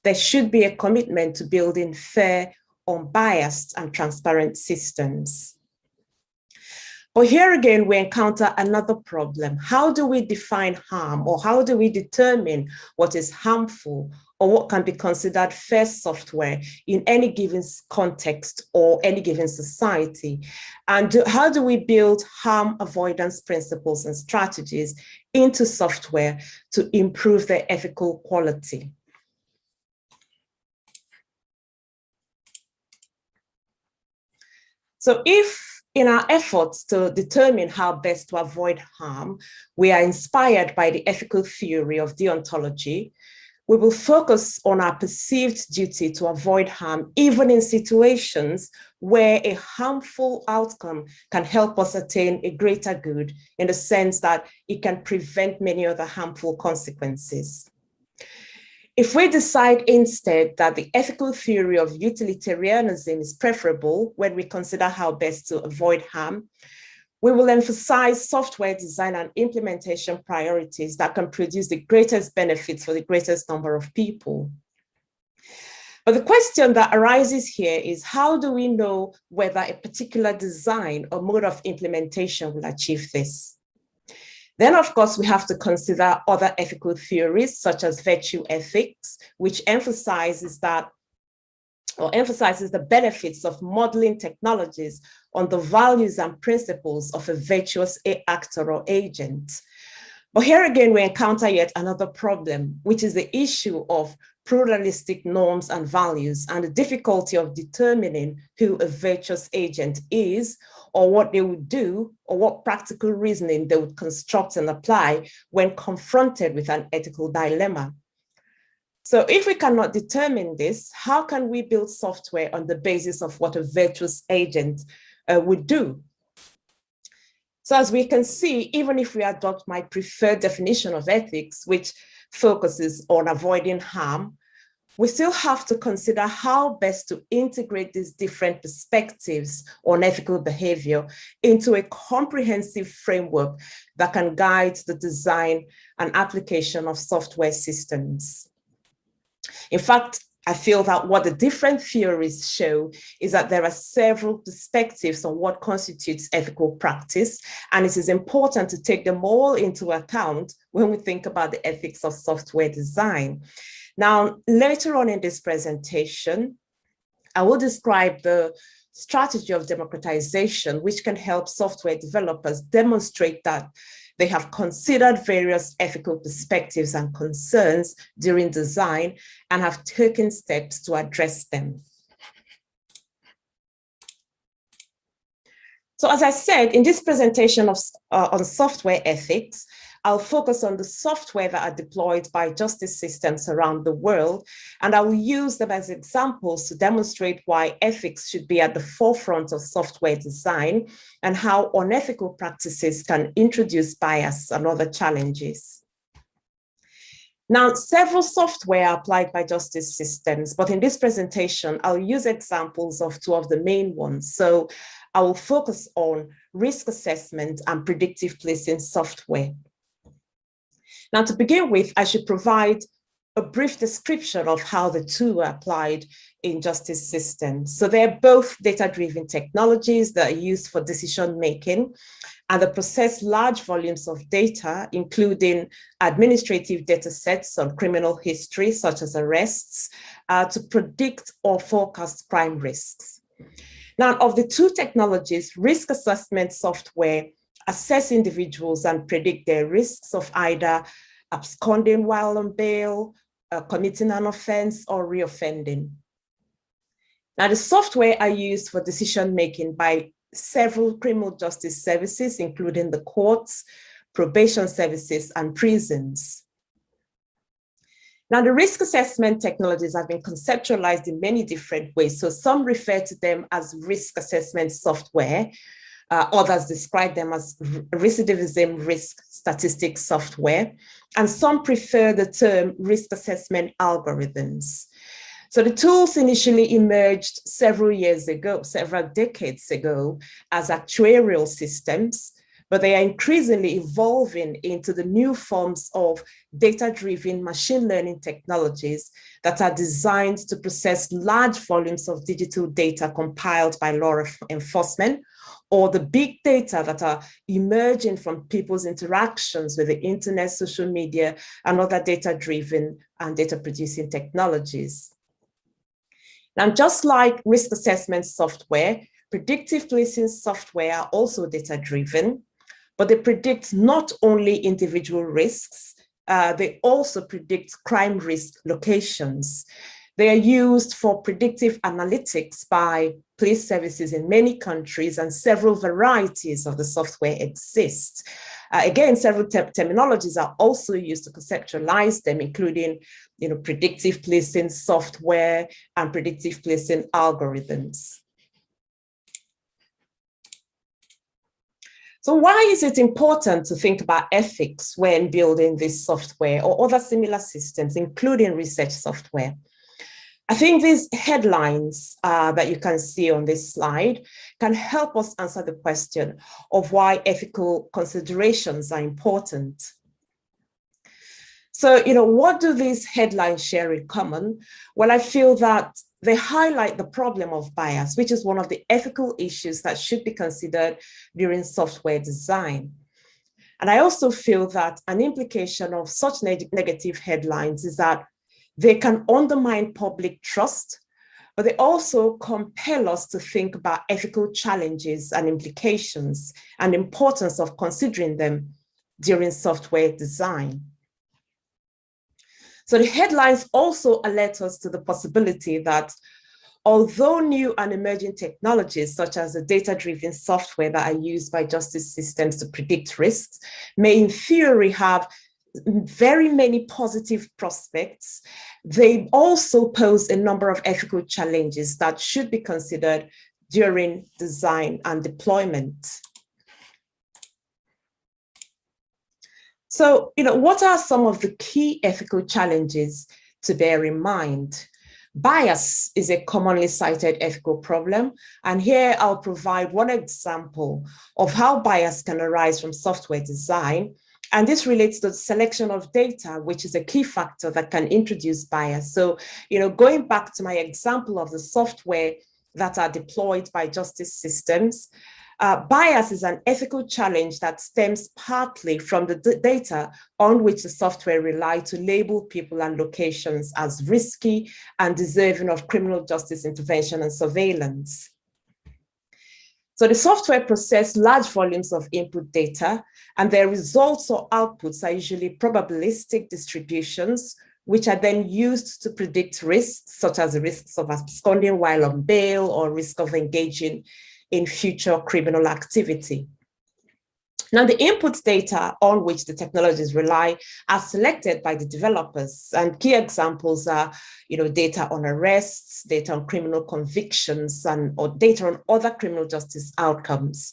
[SPEAKER 5] There should be a commitment to building fair, unbiased, and transparent systems. But here again, we encounter another problem. How do we define harm, or how do we determine what is harmful or what can be considered fair software in any given context or any given society? And how do we build harm avoidance principles and strategies into software to improve their ethical quality? So if in our efforts to determine how best to avoid harm, we are inspired by the ethical theory of deontology, we will focus on our perceived duty to avoid harm, even in situations where a harmful outcome can help us attain a greater good, in the sense that it can prevent many other harmful consequences. If we decide instead that the ethical theory of utilitarianism is preferable when we consider how best to avoid harm, we will emphasize software design and implementation priorities that can produce the greatest benefits for the greatest number of people. But the question that arises here is, how do we know whether a particular design or mode of implementation will achieve this? Then, of course, we have to consider other ethical theories, such as virtue ethics, which emphasizes the benefits of modeling technologies on the values and principles of a virtuous actor or agent. But here again, we encounter yet another problem, which is the issue of pluralistic norms and values and the difficulty of determining who a virtuous agent is, or what they would do, or what practical reasoning they would construct and apply when confronted with an ethical dilemma. So if we cannot determine this, how can we build software on the basis of what a virtuous agent would do? So as we can see, even if we adopt my preferred definition of ethics, which focuses on avoiding harm, we still have to consider how best to integrate these different perspectives on ethical behavior into a comprehensive framework that can guide the design and application of software systems. In fact, I feel that what the different theories show is that there are several perspectives on what constitutes ethical practice, and it is important to take them all into account when we think about the ethics of software design. Now, later on in this presentation, I will describe the strategy of democratization, which can help software developers demonstrate that they have considered various ethical perspectives and concerns during design and have taken steps to address them. So as I said, in this presentation on software ethics, I'll focus on the software that are deployed by justice systems around the world, and I will use them as examples to demonstrate why ethics should be at the forefront of software design and how unethical practices can introduce bias and other challenges. Now, several software are applied by justice systems, but in this presentation, I'll use examples of two of the main ones. So I will focus on risk assessment and predictive policing software. Now, to begin with, I should provide a brief description of how the two are applied in justice systems. So they're both data-driven technologies that are used for decision-making, and they process large volumes of data, including administrative data sets on criminal history, such as arrests, to predict or forecast crime risks. Now, of the two technologies, risk assessment software assess individuals and predict their risks of either absconding while on bail, committing an offense, or reoffending. Now, the software are used for decision-making by several criminal justice services, including the courts, probation services, and prisons. Now, the risk assessment technologies have been conceptualized in many different ways. So some refer to them as risk assessment software. Others describe them as recidivism risk statistics software, and some prefer the term risk assessment algorithms. So the tools initially emerged several decades ago as actuarial systems, but they are increasingly evolving into the new forms of data-driven machine learning technologies that are designed to process large volumes of digital data compiled by law enforcement, or the big data that are emerging from people's interactions with the internet, social media, and other data-driven and data-producing technologies. Now, just like risk assessment software, predictive policing software are also data-driven, but they predict not only individual risks, they also predict crime risk locations. They are used for predictive analytics by police services in many countries, and several varieties of the software exist. Again, several terminologies are also used to conceptualize them, including predictive policing software and predictive policing algorithms. So why is it important to think about ethics when building this software or other similar systems, including research software? I think these headlines that you can see on this slide can help us answer the question of why ethical considerations are important. So, what do these headlines share in common? Well, I feel that they highlight the problem of bias, which is one of the ethical issues that should be considered during software design. And I also feel that an implication of such negative headlines is that they can undermine public trust, but they also compel us to think about ethical challenges and implications and the importance of considering them during software design. So the headlines also alert us to the possibility that although new and emerging technologies, such as the data-driven software that are used by justice systems to predict risks, may in theory have very many positive prospects, they also pose a number of ethical challenges that should be considered during design and deployment. So, what are some of the key ethical challenges to bear in mind? Bias is a commonly cited ethical problem, and here I'll provide one example of how bias can arise from software design. And this relates to the selection of data, which is a key factor that can introduce bias. So, going back to my example of the software that are deployed by justice systems, bias is an ethical challenge that stems partly from the data on which the software relies to label people and locations as risky and deserving of criminal justice intervention and surveillance. So the software processes large volumes of input data, and their results or outputs are usually probabilistic distributions, which are then used to predict risks, such as the risks of absconding while on bail or risk of engaging in future criminal activity. Now, the input data on which the technologies rely are selected by the developers, and key examples are, data on arrests, data on criminal convictions, or data on other criminal justice outcomes.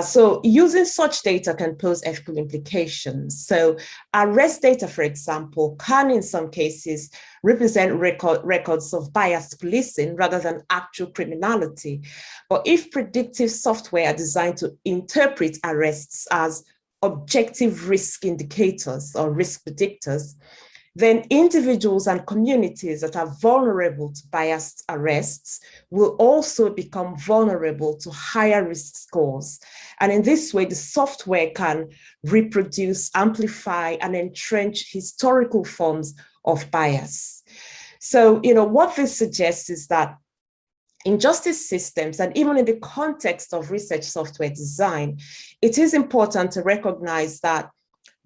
[SPEAKER 5] So using such data can pose ethical implications. So arrest data, for example, can in some cases represent records of biased policing rather than actual criminality. But if predictive software are designed to interpret arrests as objective risk indicators or risk predictors, then individuals and communities that are vulnerable to biased arrests will also become vulnerable to higher risk scores. And in this way, the software can reproduce, amplify, and entrench historical forms of bias. So, what this suggests is that in justice systems, and even in the context of research software design, it is important to recognize that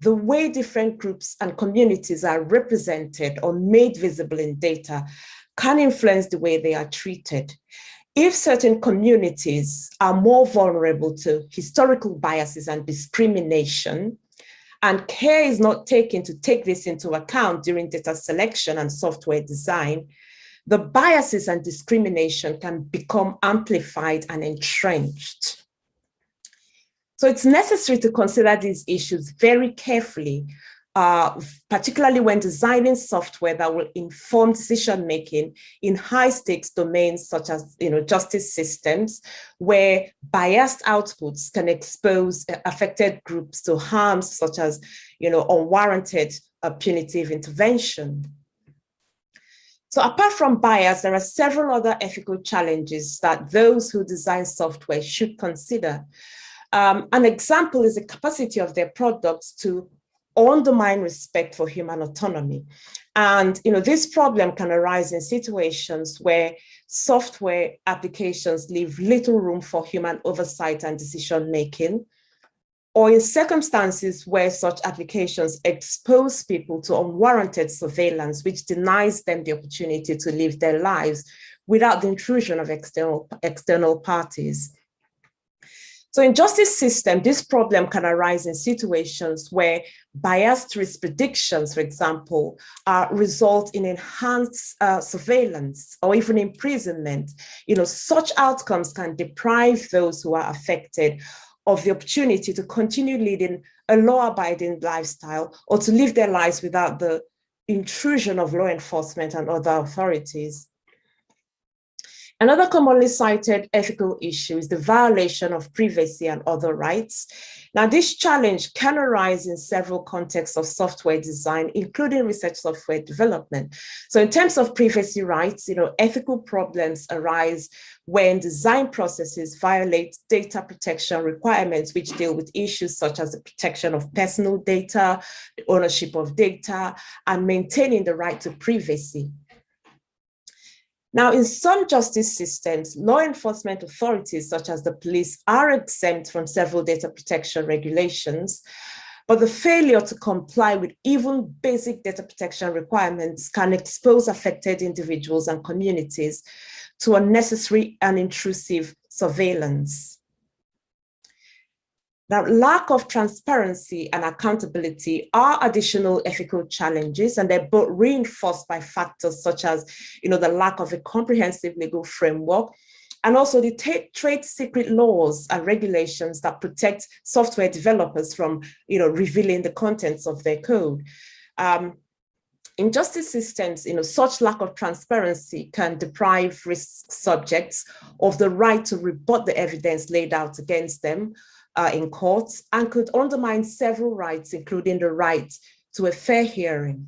[SPEAKER 5] the way different groups and communities are represented or made visible in data can influence the way they are treated. If certain communities are more vulnerable to historical biases and discrimination, and care is not taken to take this into account during data selection and software design, the biases and discrimination can become amplified and entrenched. So it's necessary to consider these issues very carefully, particularly when designing software that will inform decision-making in high-stakes domains such as justice systems, where biased outputs can expose affected groups to harms such as unwarranted punitive intervention. So apart from bias, there are several other ethical challenges that those who design software should consider. An example is the capacity of their products to undermine respect for human autonomy. And this problem can arise in situations where software applications leave little room for human oversight and decision-making, or in circumstances where such applications expose people to unwarranted surveillance, which denies them the opportunity to live their lives without the intrusion of external parties. So in justice system, this problem can arise in situations where biased risk predictions, for example, result in enhanced surveillance or even imprisonment. Such outcomes can deprive those who are affected of the opportunity to continue leading a law-abiding lifestyle or to live their lives without the intrusion of law enforcement and other authorities. Another commonly cited ethical issue is the violation of privacy and other rights. Now, this challenge can arise in several contexts of software design, including research software development. So in terms of privacy rights, ethical problems arise when design processes violate data protection requirements, which deal with issues such as the protection of personal data, the ownership of data, and maintaining the right to privacy. Now, in some justice systems, law enforcement authorities, such as the police, are exempt from several data protection regulations, but the failure to comply with even basic data protection requirements can expose affected individuals and communities to unnecessary and intrusive surveillance. Now, lack of transparency and accountability are additional ethical challenges, and they're both reinforced by factors such as, the lack of a comprehensive legal framework, and also the trade secret laws and regulations that protect software developers from, revealing the contents of their code. In justice systems, such lack of transparency can deprive risk subjects of the right to rebut the evidence laid out against them in courts, and could undermine several rights, including the right to a fair hearing.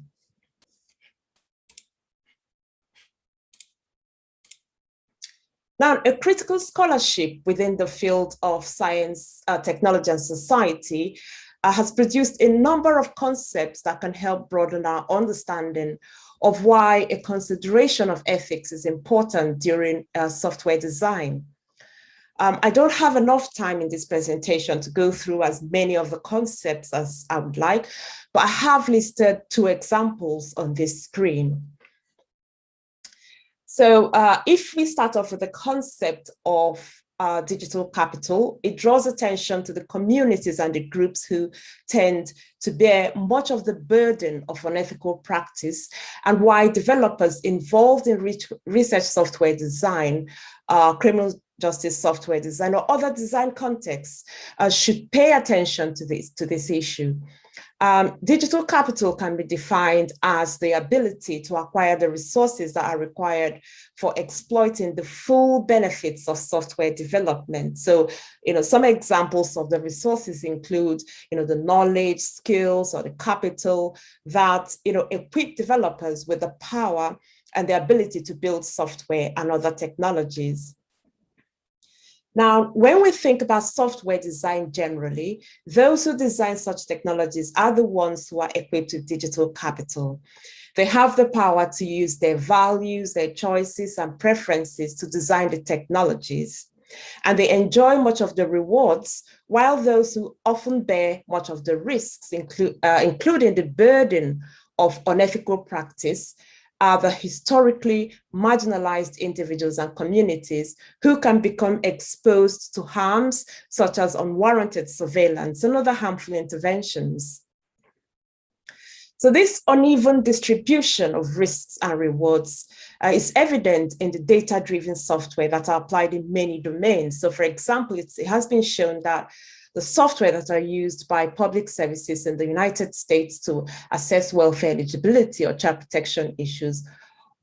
[SPEAKER 5] Now, a critical scholarship within the field of science, technology, and society has produced a number of concepts that can help broaden our understanding of why a consideration of ethics is important during software design. I don't have enough time in this presentation to go through as many of the concepts as I would like, but I have listed 2 examples on this screen. So if we start off with the concept of digital capital, it draws attention to the communities and the groups who tend to bear much of the burden of unethical practice, and why developers involved in research software design, criminal justice software design, or other design contexts should pay attention to this issue. Digital capital can be defined as the ability to acquire the resources that are required for exploiting the full benefits of software development. So, some examples of the resources include, the knowledge, skills, or the capital that, equip developers with the power and the ability to build software and other technologies. Now, when we think about software design generally, those who design such technologies are the ones who are equipped with digital capital. They have the power to use their values, their choices, and preferences to design the technologies. And they enjoy much of the rewards, while those who often bear much of the risks, including the burden of unethical practice, are the historically marginalized individuals and communities who can become exposed to harms such as unwarranted surveillance and other harmful interventions. So this uneven distribution of risks and rewards is evident in the data-driven software that are applied in many domains. So for example, it has been shown that the software that are used by public services in the United States to assess welfare eligibility or child protection issues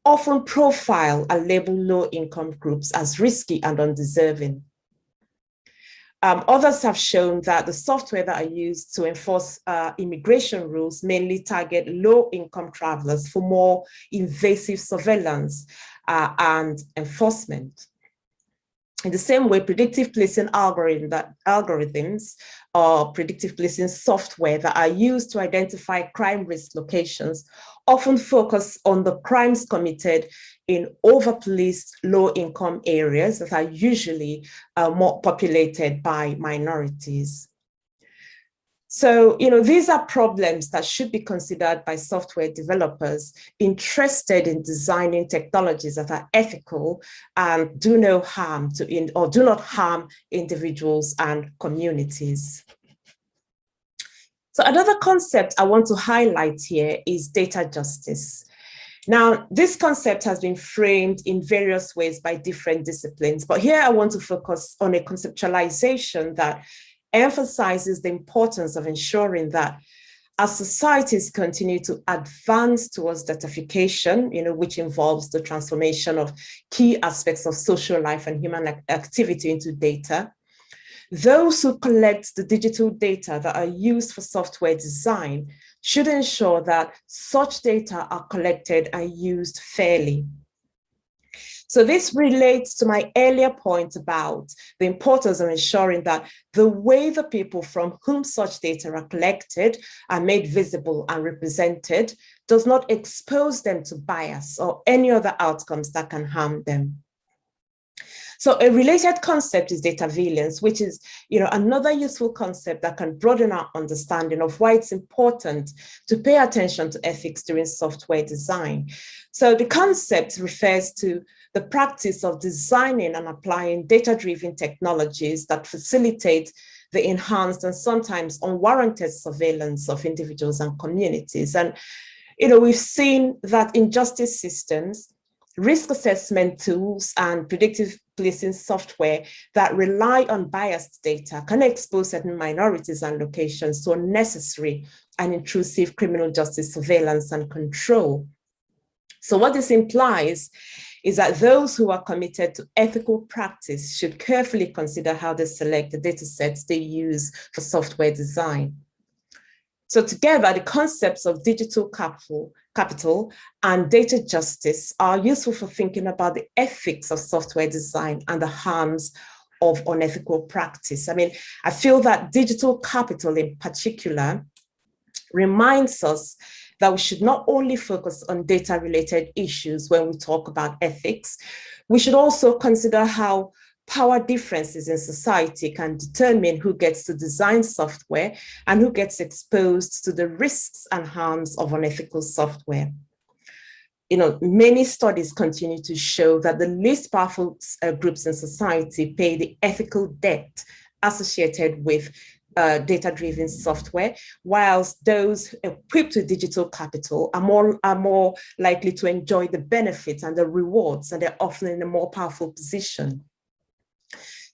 [SPEAKER 5] often profile and label low-income groups as risky and undeserving. Others have shown that the software that are used to enforce immigration rules mainly target low-income travelers for more invasive surveillance and enforcement. In the same way, predictive policing algorithms or predictive policing software that are used to identify crime risk locations often focus on the crimes committed in over-policed low-income areas that are usually more populated by minorities. So, these are problems that should be considered by software developers interested in designing technologies that are ethical and do no harm or do not harm individuals and communities. So another concept I want to highlight here is data justice. Now, this concept has been framed in various ways by different disciplines, but here I want to focus on a conceptualization that emphasizes the importance of ensuring that as societies continue to advance towards datafication, which involves the transformation of key aspects of social life and human activity into data, those who collect the digital data that are used for software design should ensure that such data are collected and used fairly. So this relates to my earlier point about the importance of ensuring that the way the people from whom such data are collected are made visible and represented does not expose them to bias or any other outcomes that can harm them. So a related concept is data valence, which is another useful concept that can broaden our understanding of why it's important to pay attention to ethics during software design. So the concept refers to the practice of designing and applying data-driven technologies that facilitate the enhanced and sometimes unwarranted surveillance of individuals and communities. And we've seen that in justice systems, risk assessment tools and predictive policing software that rely on biased data can expose certain minorities and locations to unnecessary and intrusive criminal justice surveillance and control. So what this implies is that those who are committed to ethical practice should carefully consider how they select the data sets they use for software design. So together, the concepts of digital capital and data justice are useful for thinking about the ethics of software design and the harms of unethical practice. I feel that digital capital in particular reminds us that we should not only focus on data-related issues when we talk about ethics, we should also consider how power differences in society can determine who gets to design software and who gets exposed to the risks and harms of unethical software. Many studies continue to show that the least powerful groups in society pay the ethical debt associated with data-driven software, whilst those equipped with digital capital are more likely to enjoy the benefits and the rewards, and they're often in a more powerful position.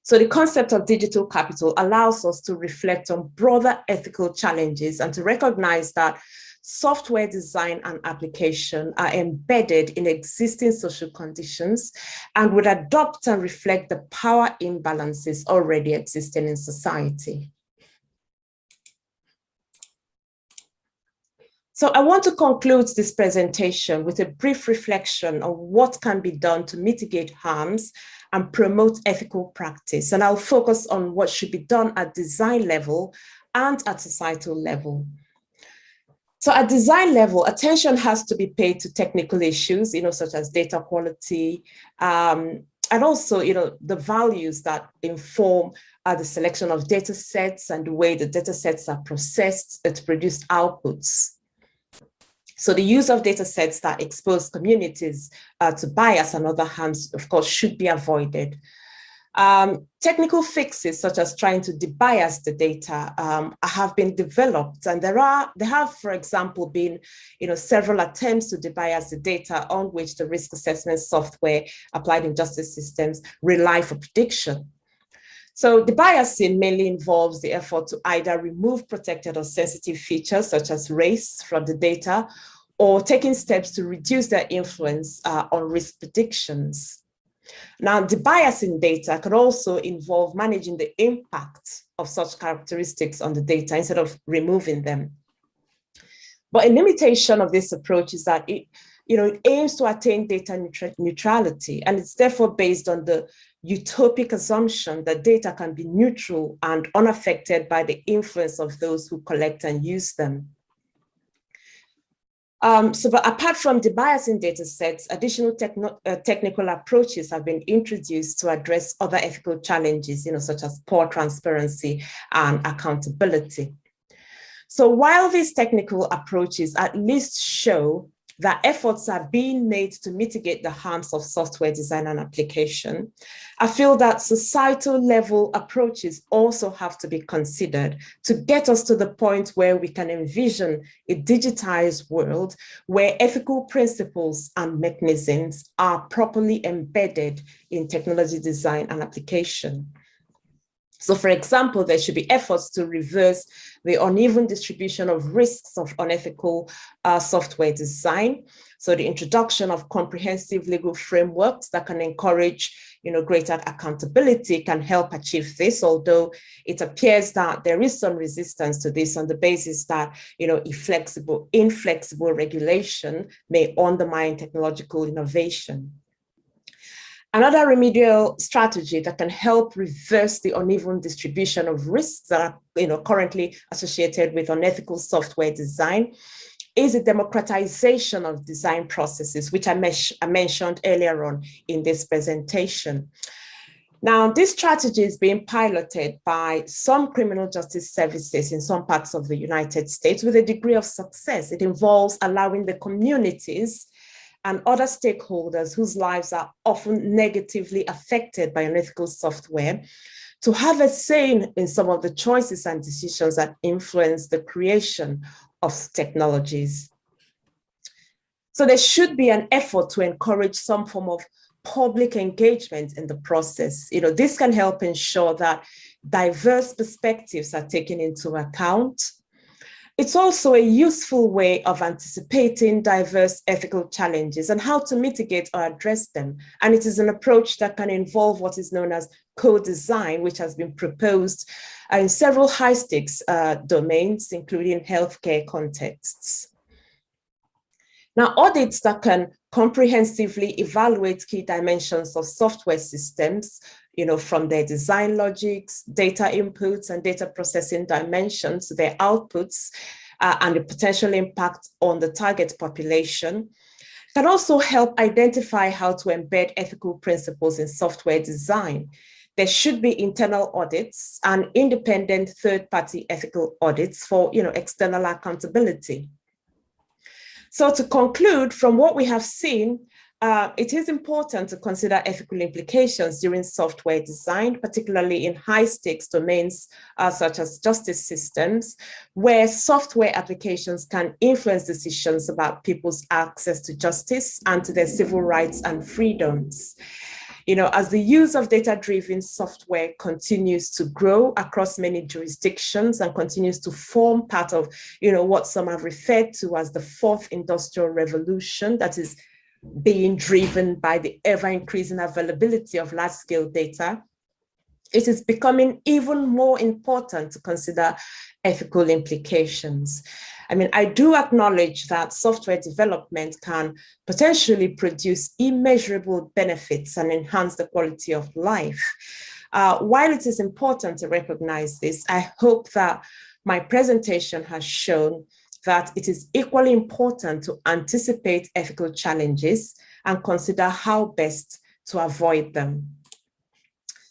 [SPEAKER 5] So the concept of digital capital allows us to reflect on broader ethical challenges and to recognize that software design and application are embedded in existing social conditions and would adopt and reflect the power imbalances already existing in society. So I want to conclude this presentation with a brief reflection on what can be done to mitigate harms and promote ethical practice. And I'll focus on what should be done at design level and at societal level. So at design level, attention has to be paid to technical issues, such as data quality, and also, the values that inform the selection of data sets and the way the data sets are processed to produce outputs. So the use of data sets that expose communities to bias and other harms, of course, should be avoided. Technical fixes, such as trying to debias the data, have been developed, and there have, for example, been several attempts to debias the data on which the risk assessment software applied in justice systems rely for prediction. So debiasing mainly involves the effort to either remove protected or sensitive features such as race from the data, or taking steps to reduce their influence on risk predictions. Now, debiasing data could also involve managing the impact of such characteristics on the data instead of removing them. But a limitation of this approach is that it aims to attain data neutrality, and it's therefore based on the utopic assumption that data can be neutral and unaffected by the influence of those who collect and use them. But apart from debiasing data sets, additional technical approaches have been introduced to address other ethical challenges, such as poor transparency and accountability. So while these technical approaches at least show that efforts are being made to mitigate the harms of software design and application, I feel that societal level approaches also have to be considered to get us to the point where we can envision a digitized world where ethical principles and mechanisms are properly embedded in technology design and application. So, for example, there should be efforts to reverse the uneven distribution of risks of unethical software design. So the introduction of comprehensive legal frameworks that can encourage, greater accountability can help achieve this, although it appears that there is some resistance to this on the basis that, inflexible regulation may undermine technological innovation. Another remedial strategy that can help reverse the uneven distribution of risks that are currently associated with unethical software design is the democratization of design processes, which I mentioned earlier on in this presentation. Now, this strategy is being piloted by some criminal justice services in some parts of the United States with a degree of success. It involves allowing the communities and other stakeholders whose lives are often negatively affected by unethical software to have a say in some of the choices and decisions that influence the creation of technologies. So there should be an effort to encourage some form of public engagement in the process. This can help ensure that diverse perspectives are taken into account. It's also a useful way of anticipating diverse ethical challenges and how to mitigate or address them. And it is an approach that can involve what is known as co-design, which has been proposed in several high-stakes domains, including healthcare contexts. Now, audits that can comprehensively evaluate key dimensions of software systems, from their design logics, data inputs, and data processing dimensions, their outputs, and the potential impact on the target population, can also help identify how to embed ethical principles in software design. There should be internal audits and independent third-party ethical audits for, external accountability. So to conclude, from what we have seen, it is important to consider ethical implications during software design, particularly in high-stakes domains such as justice systems, where software applications can influence decisions about people's access to justice and to their civil rights and freedoms. As the use of data-driven software continues to grow across many jurisdictions and continues to form part of, what some have referred to as the fourth industrial revolution, that is being driven by the ever-increasing availability of large-scale data, it is becoming even more important to consider ethical implications. I do acknowledge that software development can potentially produce immeasurable benefits and enhance the quality of life. While it is important to recognize this, I hope that my presentation has shown that it is equally important to anticipate ethical challenges and consider how best to avoid them.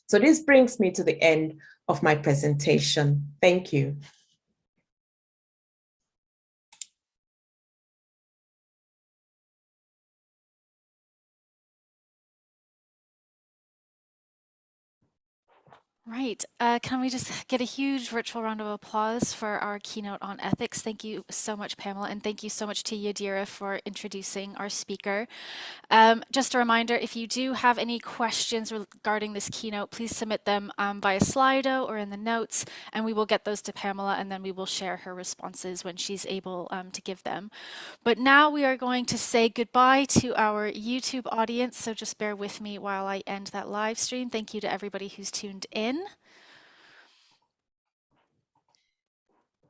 [SPEAKER 5] So this brings me to the end of my presentation. Thank you.
[SPEAKER 1] Right. Can we just get a huge virtual round of applause for our keynote on ethics? Thank you so much, Pamela, and thank you so much to Yadira for introducing our speaker. Just a reminder, if you do have any questions regarding this keynote, please submit them via Slido or in the notes, and we will get those to Pamela, and then we will share her responses when she's able to give them. But now we are going to say goodbye to our YouTube audience, so just bear with me while I end that live stream. Thank you to everybody who's tuned in.